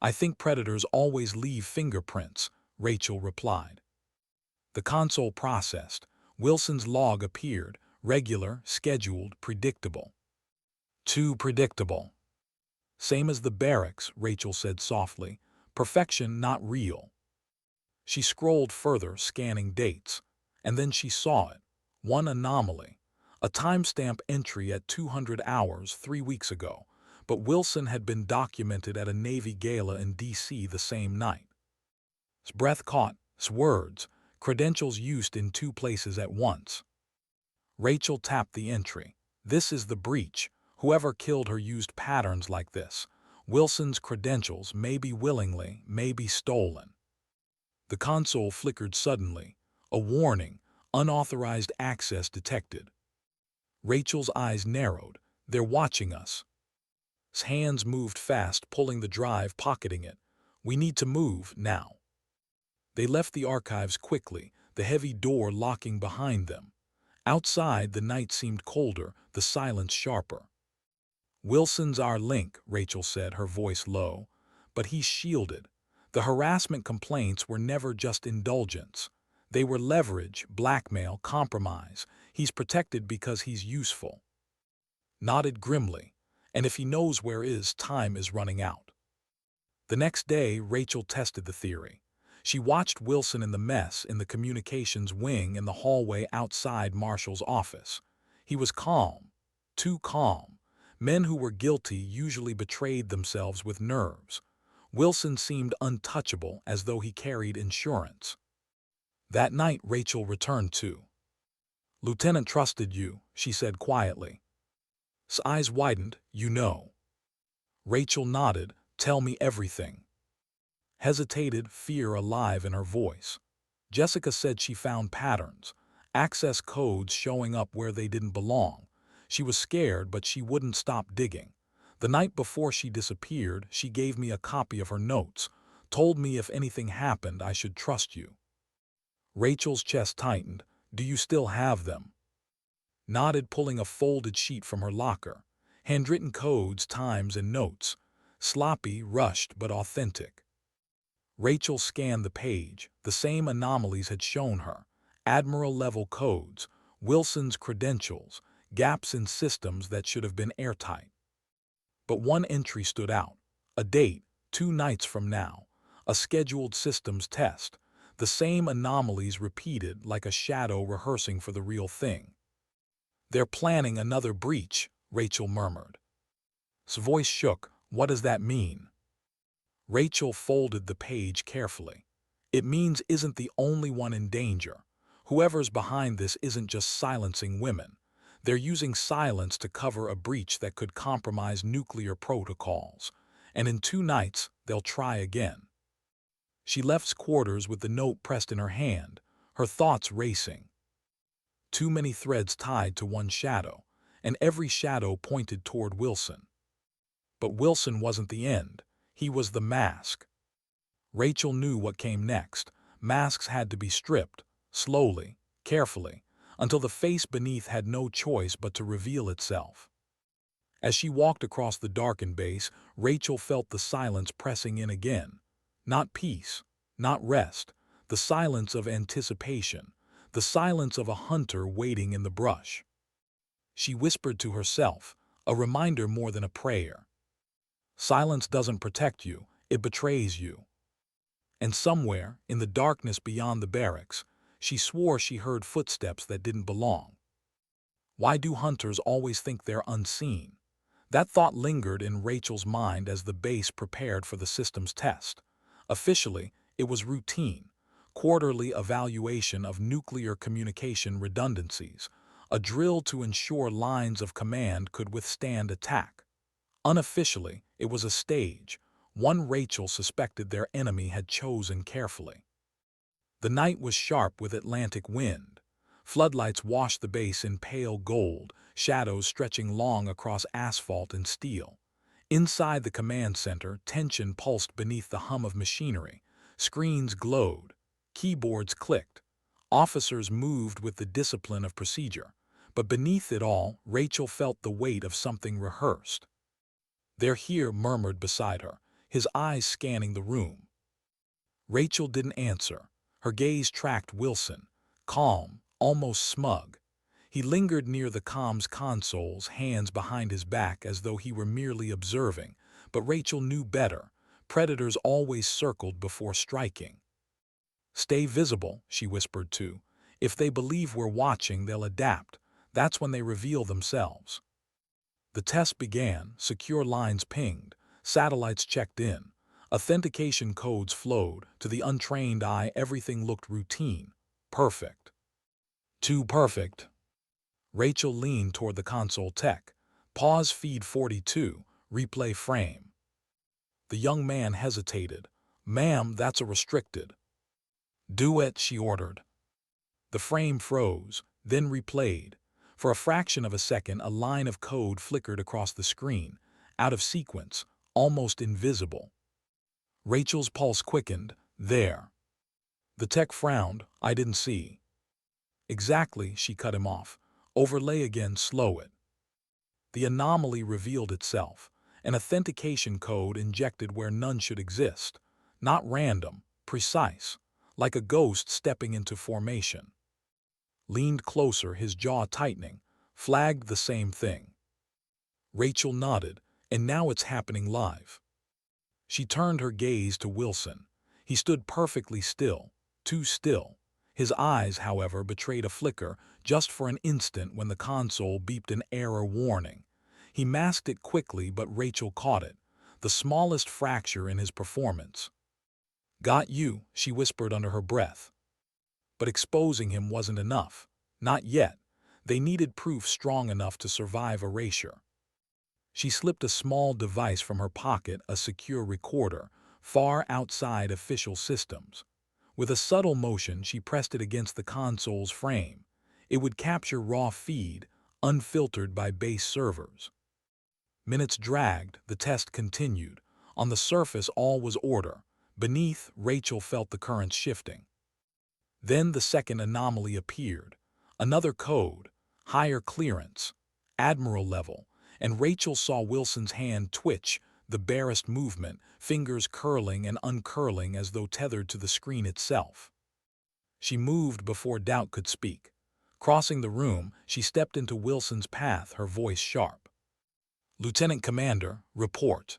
"I think predators always leave fingerprints," Rachel replied. The console processed. Wilson's log appeared, regular, scheduled, predictable. Too predictable. "Same as the barracks," Rachel said softly. "Perfection, not real." She scrolled further, scanning dates. And then she saw it. One anomaly. A timestamp entry at 200 hours 3 weeks ago. But Wilson had been documented at a Navy gala in D.C. the same night. His breath caught, his words, credentials used in 2 places at once. Rachel tapped the entry. "This is the breach. Whoever killed her used patterns like this. Wilson's credentials, maybe willingly, maybe stolen." The console flickered suddenly. A warning, unauthorized access detected. Rachel's eyes narrowed. "They're watching us." His hands moved fast, pulling the drive, pocketing it. "We need to move, now." They left the archives quickly, the heavy door locking behind them. Outside, the night seemed colder, the silence sharper. "Wilson's our link," Rachel said, her voice low. "But he's shielded. The harassment complaints were never just indulgence. They were leverage, blackmail, compromise. He's protected because he's useful." Nodded grimly. "And if he knows where is, time is running out." The next day, Rachel tested the theory. She watched Wilson in the mess, in the communications wing, in the hallway outside Marshall's office. He was calm. Too calm. Men who were guilty usually betrayed themselves with nerves. Wilson seemed untouchable, as though he carried insurance. That night, Rachel returned to. "Lieutenant trusted you," she said quietly. His eyes widened. "You know." Rachel nodded. "Tell me everything." Hesitated, fear alive in her voice. "Jessica said she found patterns, access codes showing up where they didn't belong. She was scared, but she wouldn't stop digging. The night before she disappeared, she gave me a copy of her notes, told me if anything happened I should trust you." Rachel's chest tightened. "Do you still have them?" Nodded, pulling a folded sheet from her locker. Handwritten codes, times, and notes. Sloppy, rushed, but authentic. Rachel scanned the page. The same anomalies had shown her. Admiral-level codes, Wilson's credentials, gaps in systems that should have been airtight. But one entry stood out. A date, 2 nights from now. A scheduled systems test. The same anomalies repeated like a shadow rehearsing for the real thing. "They're planning another breach," Rachel murmured. His voice shook. "What does that mean?" Rachel folded the page carefully. "It means isn't the only one in danger. Whoever's behind this isn't just silencing women. They're using silence to cover a breach that could compromise nuclear protocols. And in 2 nights, they'll try again." She left quarters with the note pressed in her hand, her thoughts racing. Too many threads tied to one shadow, and every shadow pointed toward Wilson. But Wilson wasn't the end. He was the mask. Rachel knew what came next. Masks had to be stripped, slowly, carefully, until the face beneath had no choice but to reveal itself. As she walked across the darkened base, Rachel felt the silence pressing in again. Not peace, not rest, the silence of anticipation, the silence of a hunter waiting in the brush. She whispered to herself, a reminder more than a prayer. Silence doesn't protect you, it betrays you. And somewhere, in the darkness beyond the barracks, she swore she heard footsteps that didn't belong. Why do hunters always think they're unseen? That thought lingered in Rachel's mind as the base prepared for the system's test. Officially, it was routine, quarterly evaluation of nuclear communication redundancies, a drill to ensure lines of command could withstand attack. Unofficially, it was a stage, one Rachel suspected their enemy had chosen carefully. The night was sharp with Atlantic wind. Floodlights washed the base in pale gold, shadows stretching long across asphalt and steel. Inside the command center, tension pulsed beneath the hum of machinery. Screens glowed. Keyboards clicked. Officers moved with the discipline of procedure. But beneath it all, Rachel felt the weight of something rehearsed. "They're here," murmured beside her, his eyes scanning the room. Rachel didn't answer. Her gaze tracked Wilson, calm, almost smug. He lingered near the comms consoles, hands behind his back as though he were merely observing, but Rachel knew better. Predators always circled before striking. "Stay visible," she whispered too. "If they believe we're watching, they'll adapt. That's when they reveal themselves." The test began, secure lines pinged, satellites checked in. Authentication codes flowed. To the untrained eye, everything looked routine. Perfect. Too perfect. Rachel leaned toward the console tech. "Pause feed 42, replay frame." The young man hesitated. "Ma'am, that's a restricted." "Do it," she ordered. The frame froze, then replayed. For a fraction of a second, a line of code flickered across the screen, out of sequence, almost invisible. Rachel's pulse quickened. "There." The tech frowned. "I didn't see." "Exactly," she cut him off. "Overlay again, slow it." The anomaly revealed itself, an authentication code injected where none should exist. Not random, precise, like a ghost stepping into formation. Leaned closer, his jaw tightening, flagged the same thing. Rachel nodded, and now it's happening live. She turned her gaze to Wilson. He stood perfectly still, too still. His eyes, however, betrayed a flicker just for an instant when the console beeped an error warning. He masked it quickly, but Rachel caught it, the smallest fracture in his performance. "Got you," she whispered under her breath. But exposing him wasn't enough. Not yet. They needed proof strong enough to survive erasure. She slipped a small device from her pocket, a secure recorder, far outside official systems. With a subtle motion, she pressed it against the console's frame. It would capture raw feed, unfiltered by base servers. Minutes dragged, the test continued. On the surface, all was order. Beneath, Rachel felt the currents shifting. Then the second anomaly appeared. Another code, higher clearance, admiral level, and Rachel saw Wilson's hand twitch, the barest movement, fingers curling and uncurling as though tethered to the screen itself. She moved before doubt could speak. Crossing the room, she stepped into Wilson's path, her voice sharp. "Lieutenant Commander, report."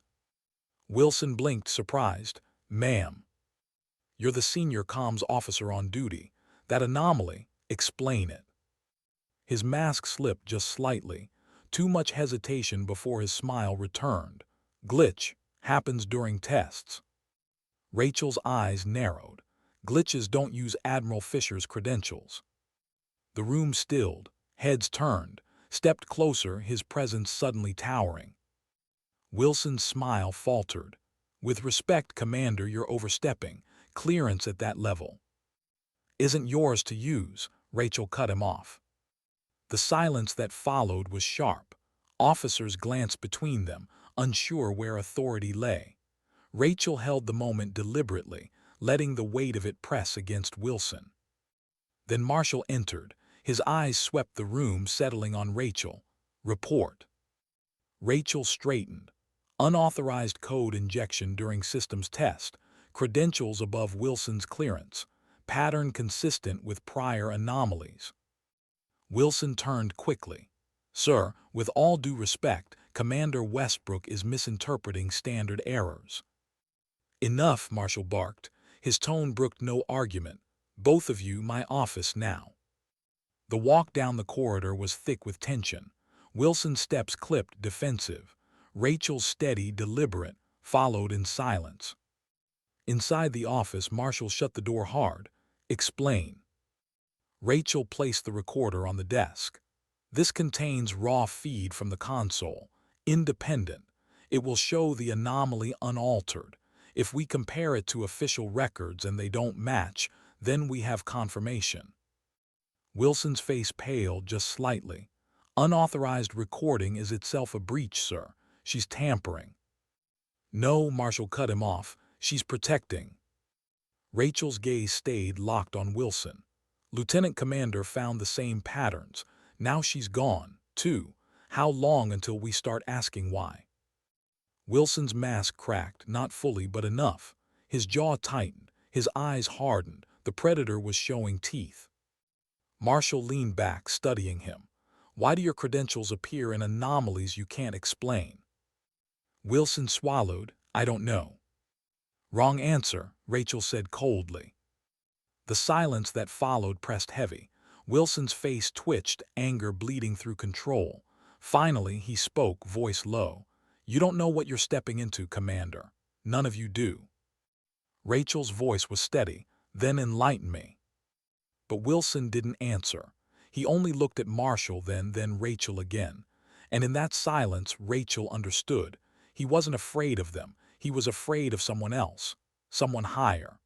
Wilson blinked, surprised. "Ma'am, you're the senior comms officer on duty. That anomaly, explain it." His mask slipped just slightly. Too much hesitation before his smile returned. "Glitch. Happens during tests." Rachel's eyes narrowed. "Glitches don't use Admiral Fisher's credentials." The room stilled. Heads turned. Stepped closer, his presence suddenly towering. Wilson's smile faltered. "With respect, Commander, you're overstepping. Clearance at that level isn't yours to use," Rachel cut him off. The silence that followed was sharp. Officers glanced between them, unsure where authority lay. Rachel held the moment deliberately, letting the weight of it press against Wilson. Then Marshall entered. His eyes swept the room, settling on Rachel. "Report." Rachel straightened. Unauthorized code injection during systems test. Credentials above Wilson's clearance. Pattern consistent with prior anomalies. Wilson turned quickly. "Sir, with all due respect, Commander Westbrook is misinterpreting standard errors." "Enough," Marshall barked. His tone brooked no argument. "Both of you, my office now." The walk down the corridor was thick with tension. Wilson's steps clipped, defensive. Rachel's steady, deliberate, followed in silence. Inside the office, Marshall shut the door hard. "Explain." Rachel placed the recorder on the desk. "This contains raw feed from the console. Independent. It will show the anomaly unaltered. If we compare it to official records and they don't match, then we have confirmation." Wilson's face paled just slightly. "Unauthorized recording is itself a breach, sir. She's tampering." "No," Marshall cut him off. "She's protecting." Rachel's gaze stayed locked on Wilson. "Lieutenant Commander found the same patterns. Now she's gone, too. How long until we start asking why?" Wilson's mask cracked, not fully but enough. His jaw tightened, his eyes hardened. The predator was showing teeth. Marshall leaned back, studying him. "Why do your credentials appear in anomalies you can't explain?" Wilson swallowed. "I don't know." "Wrong answer," Rachel said coldly. The silence that followed pressed heavy. Wilson's face twitched, anger bleeding through control. Finally, he spoke, voice low. "You don't know what you're stepping into, Commander. None of you do." Rachel's voice was steady. "Then enlighten me." But Wilson didn't answer. He only looked at Marshall, then Rachel again. And in that silence, Rachel understood. He wasn't afraid of them. He was afraid of someone else. Someone higher.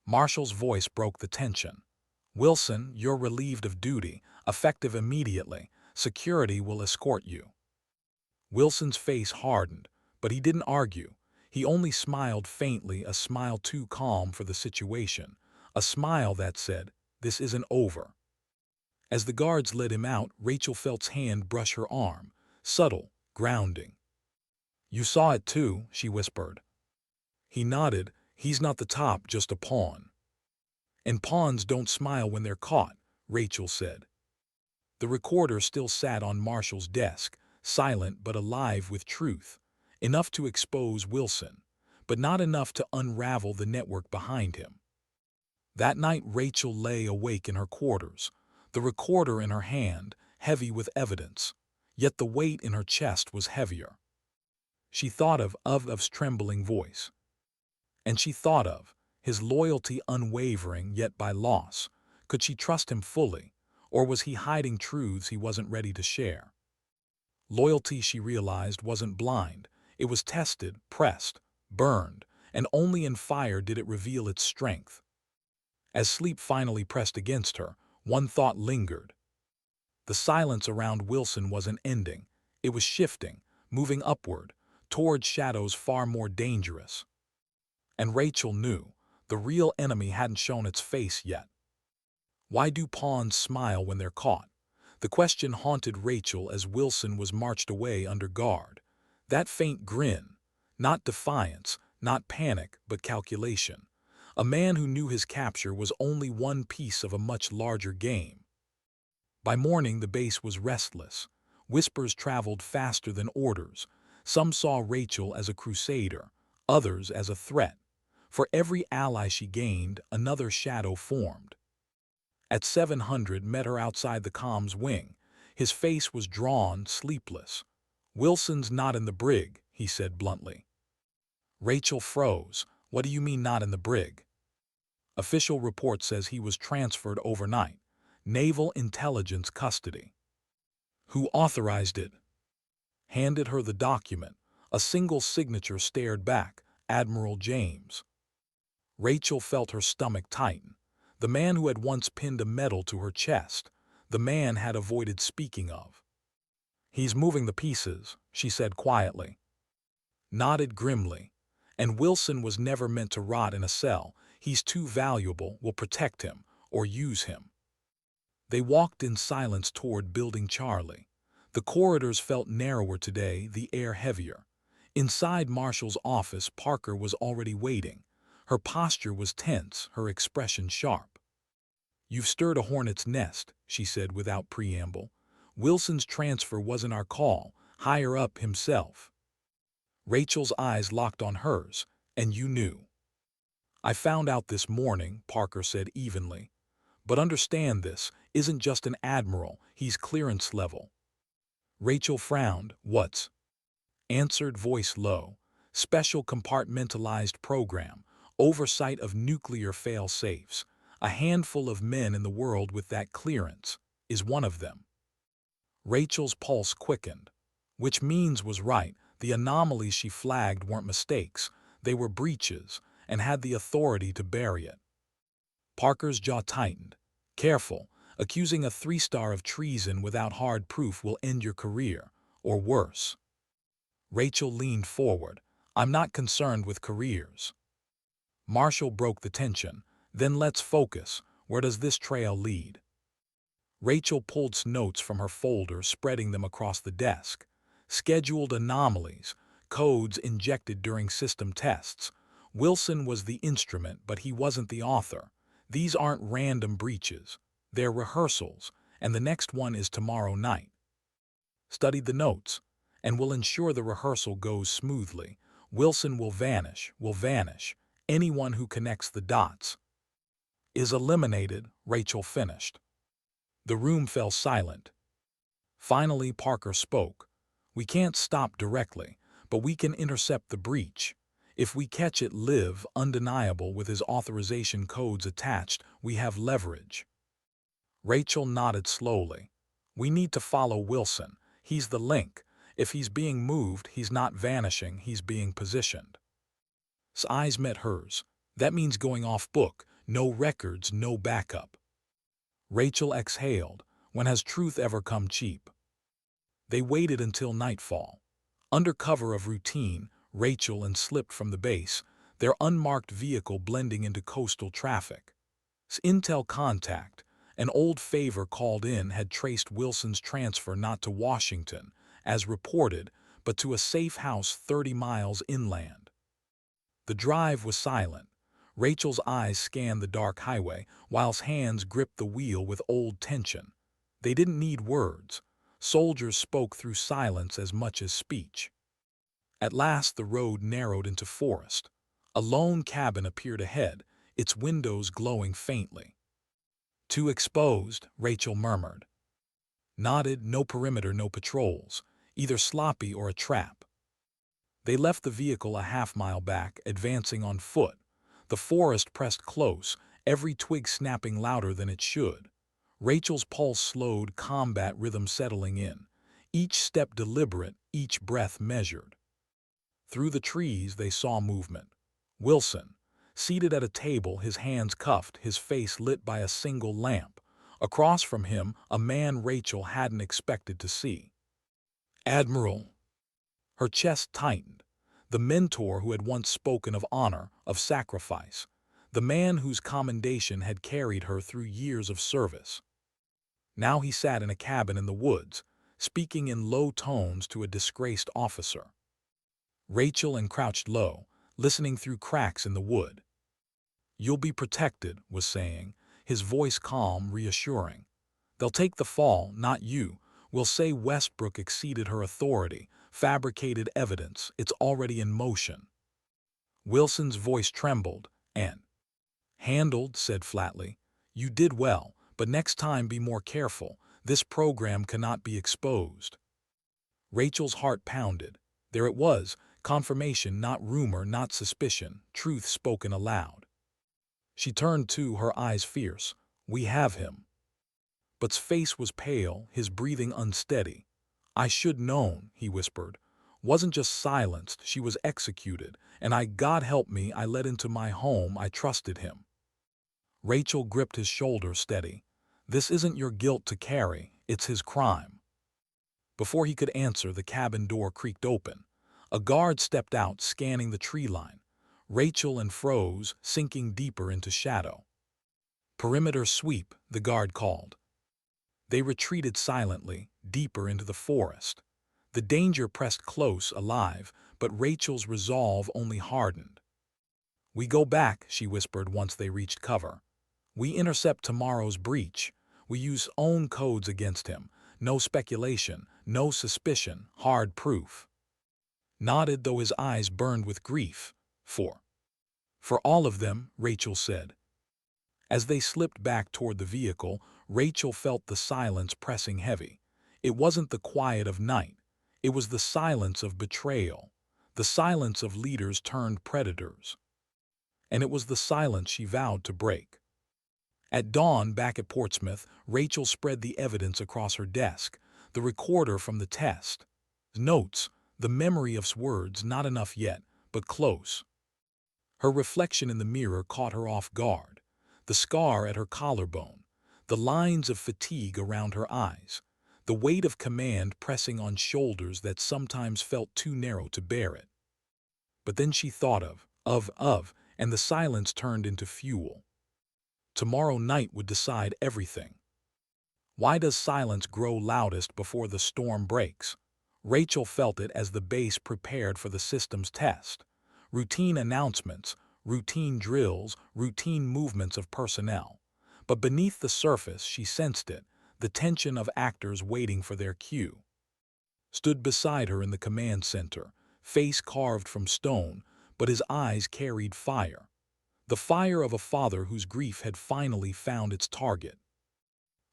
Marshall's voice broke the tension. "Wilson, you're relieved of duty, effective immediately. Security will escort you." Wilson's face hardened, but he didn't argue. He only smiled faintly, a smile too calm for the situation. A smile that said, "This isn't over." As the guards led him out, Rachel felt's hand brush her arm. Subtle, grounding. "You saw it too," she whispered. He nodded. "He's not the top, just a pawn." "And pawns don't smile when they're caught," Rachel said. The recorder still sat on Marshall's desk, silent but alive with truth. Enough to expose Wilson, but not enough to unravel the network behind him. That night Rachel lay awake in her quarters, the recorder in her hand, heavy with evidence. Yet the weight in her chest was heavier. She thought of Ov's trembling voice. And she thought of his loyalty unwavering yet by loss. Could she trust him fully, or was he hiding truths he wasn't ready to share? Loyalty, she realized, wasn't blind. It was tested, pressed, burned, and only in fire did it reveal its strength. As sleep finally pressed against her, one thought lingered. The silence around Wilson wasn't ending. It was shifting, moving upward, toward shadows far more dangerous. And Rachel knew the real enemy hadn't shown its face yet. Why do pawns smile when they're caught? The question haunted Rachel as Wilson was marched away under guard. That faint grin, not defiance, not panic, but calculation. A man who knew his capture was only one piece of a much larger game. By morning, the base was restless. Whispers traveled faster than orders. Some saw Rachel as a crusader, others as a threat. For every ally she gained, another shadow formed. At 700, met her outside the comms wing. His face was drawn, sleepless. "Wilson's not in the brig," he said bluntly. Rachel froze. "What do you mean not in the brig?" "Official report says he was transferred overnight. Naval Intelligence custody." "Who authorized it?" Handed her the document. A single signature stared back. Admiral James. Rachel felt her stomach tighten. The man who had once pinned a medal to her chest. The man had avoided speaking of. "He's moving the pieces," she said quietly. Nodded grimly. "And Wilson was never meant to rot in a cell. He's too valuable. We'll protect him, or use him." They walked in silence toward Building Charlie. The corridors felt narrower today, the air heavier. Inside Marshall's office, Parker was already waiting. Her posture was tense, her expression sharp. "You've stirred a hornet's nest," she said without preamble. "Wilson's transfer wasn't our call, higher up himself." Rachel's eyes locked on hers. "And you knew." "I found out this morning," Parker said evenly. "But understand, this isn't just an admiral, he's clearance level." Rachel frowned. "What's?" Answered, voice low. "Special compartmentalized program. Oversight of nuclear fail-safes. A handful of men in the world with that clearance is one of them." Rachel's pulse quickened. Which means was right. The anomalies she flagged weren't mistakes. They were breaches, and had the authority to bury it. Parker's jaw tightened. "Careful. Accusing a 3-star of treason without hard proof will end your career, or worse." Rachel leaned forward. "I'm not concerned with careers." Marshall broke the tension. "Then let's focus. Where does this trail lead?" Rachel pulled notes from her folder, spreading them across the desk. Scheduled anomalies, codes injected during system tests. Wilson was the instrument, but he wasn't the author. These aren't random breaches. They're rehearsals, and the next one is tomorrow night. Studied the notes, and will ensure the rehearsal goes smoothly. Wilson will vanish, Anyone who connects the dots is eliminated," Rachel finished. The room fell silent. Finally, Parker spoke. "We can't stop directly, but we can intercept the breach. If we catch it live, undeniable, with his authorization codes attached, we have leverage." Rachel nodded slowly. "We need to follow Wilson. He's the link. If he's being moved, he's not vanishing, he's being positioned." His eyes met hers. "That means going off book. No records, no backup." Rachel exhaled. When has truth ever come cheap? They waited until nightfall. Under cover of routine, Rachel and slipped from the base, their unmarked vehicle blending into coastal traffic. Intel contact. An old favor called in had traced Wilson's transfer not to Washington, as reported, but to a safe house 30 miles inland. The drive was silent. Rachel's eyes scanned the dark highway, whilst hands gripped the wheel with old tension. They didn't need words. Soldiers spoke through silence as much as speech. At last the road narrowed into forest. A lone cabin appeared ahead, its windows glowing faintly. "Too exposed," Rachel murmured. Nodded. "No perimeter, no patrols. Either sloppy or a trap." They left the vehicle a half-mile back, advancing on foot. The forest pressed close, every twig snapping louder than it should. Rachel's pulse slowed, combat rhythm settling in. Each step deliberate, each breath measured. Through the trees they saw movement. Wilson, seated at a table, his hands cuffed, his face lit by a single lamp. Across from him, a man Rachel hadn't expected to see. "Admiral." Her chest tightened. The mentor who had once spoken of honor, of sacrifice. The man whose commendation had carried her through years of service. Now he sat in a cabin in the woods, speaking in low tones to a disgraced officer. Rachel crouched low, listening through cracks in the wood. "You'll be protected," was saying, his voice calm, reassuring. "They'll take the fall, not you. We'll say Westbrook exceeded her authority, fabricated evidence, it's already in motion." Wilson's voice trembled, and handled said flatly, "You did well, but next time be more careful. This program cannot be exposed." Rachel's heart pounded. There it was, confirmation, not rumor, not suspicion, truth spoken aloud. She turned to, her eyes fierce. "We have him." But's face was pale, his breathing unsteady. "I should known," he whispered. "Wasn't just silenced, she was executed, and God help me, I let into my home, I trusted him." Rachel gripped his shoulder steady. "This isn't your guilt to carry, it's his crime." Before he could answer, the cabin door creaked open. A guard stepped out, scanning the tree line. Rachel and froze, sinking deeper into shadow. "Perimeter sweep," the guard called. They retreated silently, deeper into the forest. The danger pressed close, alive, but Rachel's resolve only hardened. "We go back," she whispered once they reached cover. "We intercept tomorrow's breach. We use own codes against him. No speculation, no suspicion, hard proof." Nodded, though his eyes burned with grief. For all of them," Rachel said. As they slipped back toward the vehicle, Rachel felt the silence pressing heavy. It wasn't the quiet of night. It was the silence of betrayal, the silence of leaders turned predators. And it was the silence she vowed to break. At dawn, back at Portsmouth, Rachel spread the evidence across her desk, the recorder from the test, notes, the memory of words, not enough yet, but close. Her reflection in the mirror caught her off guard. The scar at her collarbone, the lines of fatigue around her eyes, the weight of command pressing on shoulders that sometimes felt too narrow to bear it. But then she thought and the silence turned into fuel. Tomorrow night would decide everything. Why does silence grow loudest before the storm breaks? Rachel felt it as the base prepared for the system's test. Routine announcements, routine drills, routine movements of personnel. But beneath the surface, she sensed it, the tension of actors waiting for their cue. Stood beside her in the command center, face carved from stone, but his eyes carried fire. The fire of a father whose grief had finally found its target.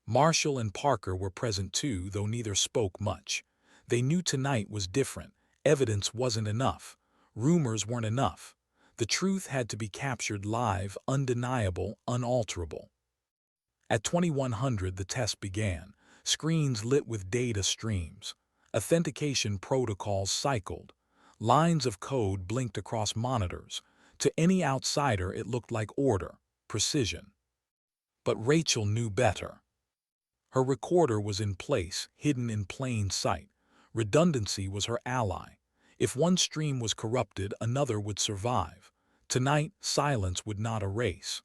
Marshall and Parker were present too, though neither spoke much. They knew tonight was different. Evidence wasn't enough. Rumors weren't enough. The truth had to be captured live, undeniable, unalterable. At 2100, the test began. Screens lit with data streams. Authentication protocols cycled. Lines of code blinked across monitors. To any outsider, it looked like order, precision. But Rachel knew better. Her recorder was in place, hidden in plain sight. Redundancy was her ally. If one stream was corrupted, another would survive. Tonight, silence would not erase.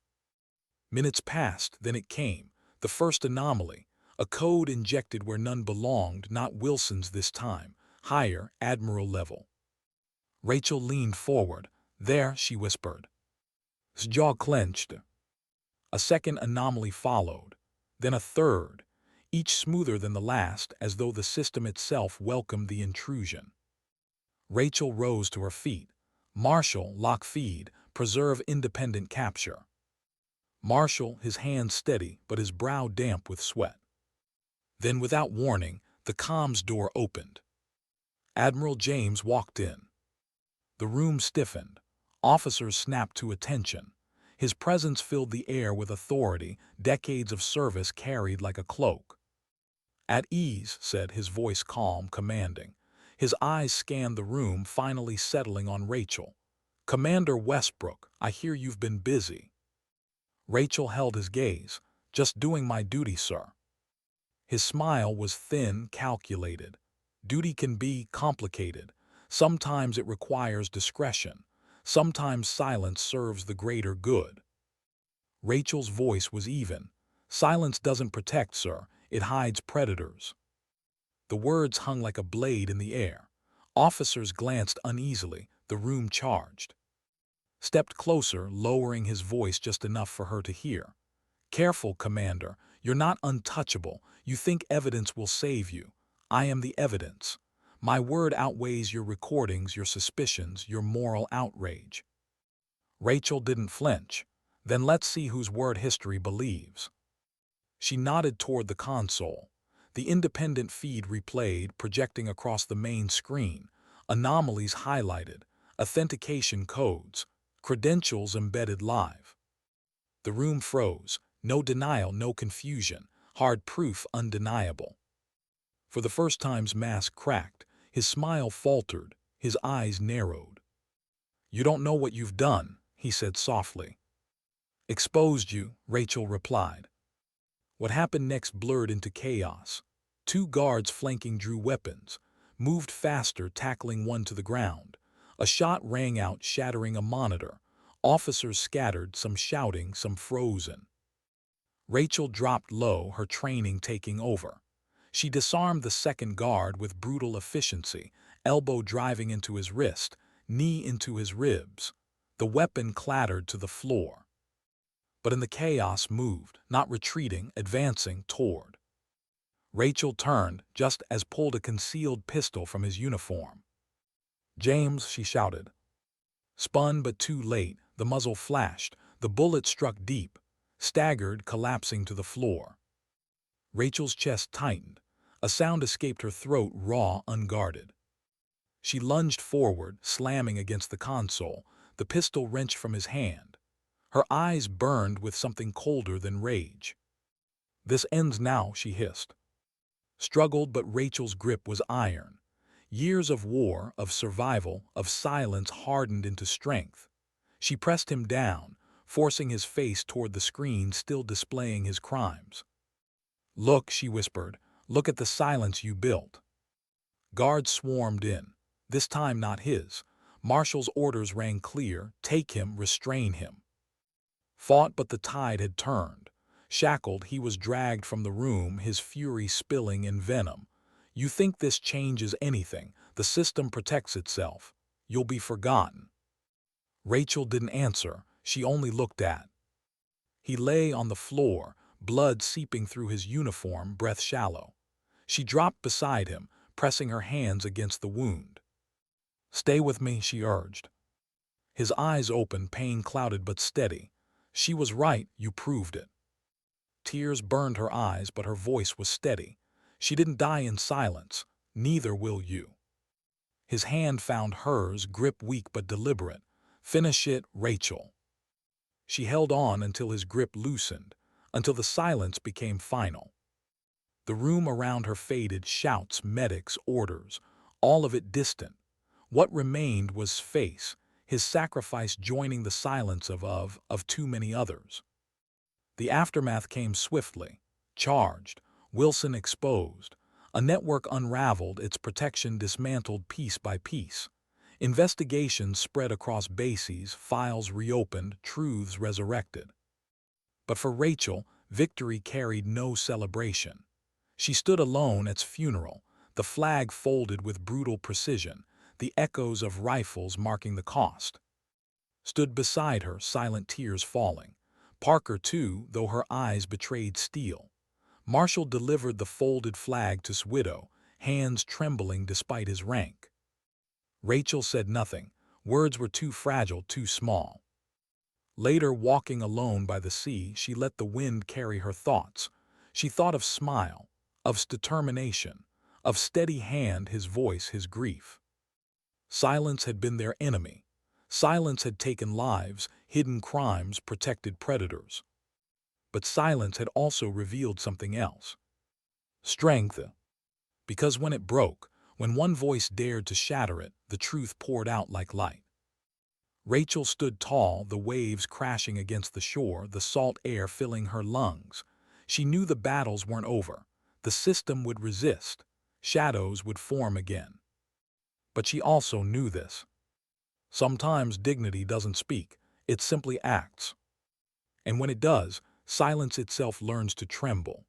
Minutes passed, then it came. The first anomaly. A code injected where none belonged, not Wilson's this time. Higher, admiral level. Rachel leaned forward. "There," she whispered. His jaw clenched. A second anomaly followed. Then a third. Each smoother than the last, as though the system itself welcomed the intrusion. Rachel rose to her feet. "Marshall, lock feed, preserve independent capture." Marshall, his hands steady, but his brow damp with sweat. Then, without warning, the comms door opened. Admiral James walked in. The room stiffened. Officers snapped to attention. His presence filled the air with authority, decades of service carried like a cloak. "At ease," said his voice calm, commanding. His eyes scanned the room, finally settling on Rachel. "Commander Westbrook, I hear you've been busy." Rachel held his gaze. "Just doing my duty, sir." His smile was thin, calculated. Duty can be complicated. Sometimes it requires discretion. Sometimes silence serves the greater good. Rachel's voice was even. "Silence doesn't protect, sir. It hides predators." The words hung like a blade in the air. Officers glanced uneasily. The room charged. stepped closer, lowering his voice just enough for her to hear. "Careful, Commander. You're not untouchable. You think evidence will save you. I am the evidence. My word outweighs your recordings, your suspicions, your moral outrage." Rachel didn't flinch. "Then let's see whose word history believes." She nodded toward the console. The independent feed replayed, projecting across the main screen, anomalies highlighted, authentication codes, credentials embedded live. The room froze. No denial, no confusion. Hard proof undeniable. For the first time's mask cracked. His smile faltered. His eyes narrowed. "You don't know what you've done," he said softly. "Exposed you," Rachel replied. What happened next blurred into chaos. Two guards flanking drew weapons, moved faster, tackling one to the ground. A shot rang out, shattering a monitor. Officers scattered, some shouting, some frozen. Rachel dropped low, her training taking over. She disarmed the second guard with brutal efficiency, elbow driving into his wrist, knee into his ribs. The weapon clattered to the floor. But in the chaos moved, not retreating, advancing toward. Rachel turned, just as pulled a concealed pistol from his uniform. "James," she shouted. Spun but too late, the muzzle flashed, the bullet struck deep, staggered, collapsing to the floor. Rachel's chest tightened. A sound escaped her throat, raw, unguarded. She lunged forward, slamming against the console, the pistol wrenched from his hand. Her eyes burned with something colder than rage. "This ends now," she hissed. Struggled, but Rachel's grip was iron. Years of war, of survival, of silence hardened into strength. She pressed him down, forcing his face toward the screen still displaying his crimes. "Look," she whispered, "look at the silence you built." Guards swarmed in, this time not his. Marshal's orders rang clear: take him, restrain him. Fought, but the tide had turned. Shackled, he was dragged from the room, his fury spilling in venom. "You think this changes anything? The system protects itself. You'll be forgotten." Rachel didn't answer, she only looked at. He lay on the floor, blood seeping through his uniform, breath shallow. She dropped beside him, pressing her hands against the wound. "Stay with me," she urged. His eyes open, pain clouded but steady. "She was right, you proved it." Tears burned her eyes, but her voice was steady. "She didn't die in silence. Neither will you." His hand found hers, grip weak but deliberate. "Finish it, Rachel." She held on until his grip loosened, until the silence became final. The room around her faded, shouts, medics, orders, all of it distant. What remained was face, his sacrifice joining the silence of too many others. The aftermath came swiftly. Charged, Wilson exposed. A network unraveled, its protection dismantled piece by piece. Investigations spread across bases, files reopened, truths resurrected. But for Rachel, victory carried no celebration. She stood alone at its funeral, the flag folded with brutal precision, the echoes of rifles marking the cost. Stood beside her, silent tears falling. Parker, too, though her eyes betrayed steel. Marshall delivered the folded flag to his widow, hands trembling despite his rank. Rachel said nothing. Words were too fragile, too small. Later, walking alone by the sea, she let the wind carry her thoughts. She thought of Smile, of determination, of steady hand, his voice, his grief. Silence had been their enemy. Silence had taken lives, hidden crimes, protected predators. But silence had also revealed something else. Strength. Because when it broke, when one voice dared to shatter it, the truth poured out like light. Rachel stood tall, the waves crashing against the shore, the salt air filling her lungs. She knew the battles weren't over. The system would resist. Shadows would form again. But she also knew this. Sometimes dignity doesn't speak, it simply acts. And when it does, silence itself learns to tremble.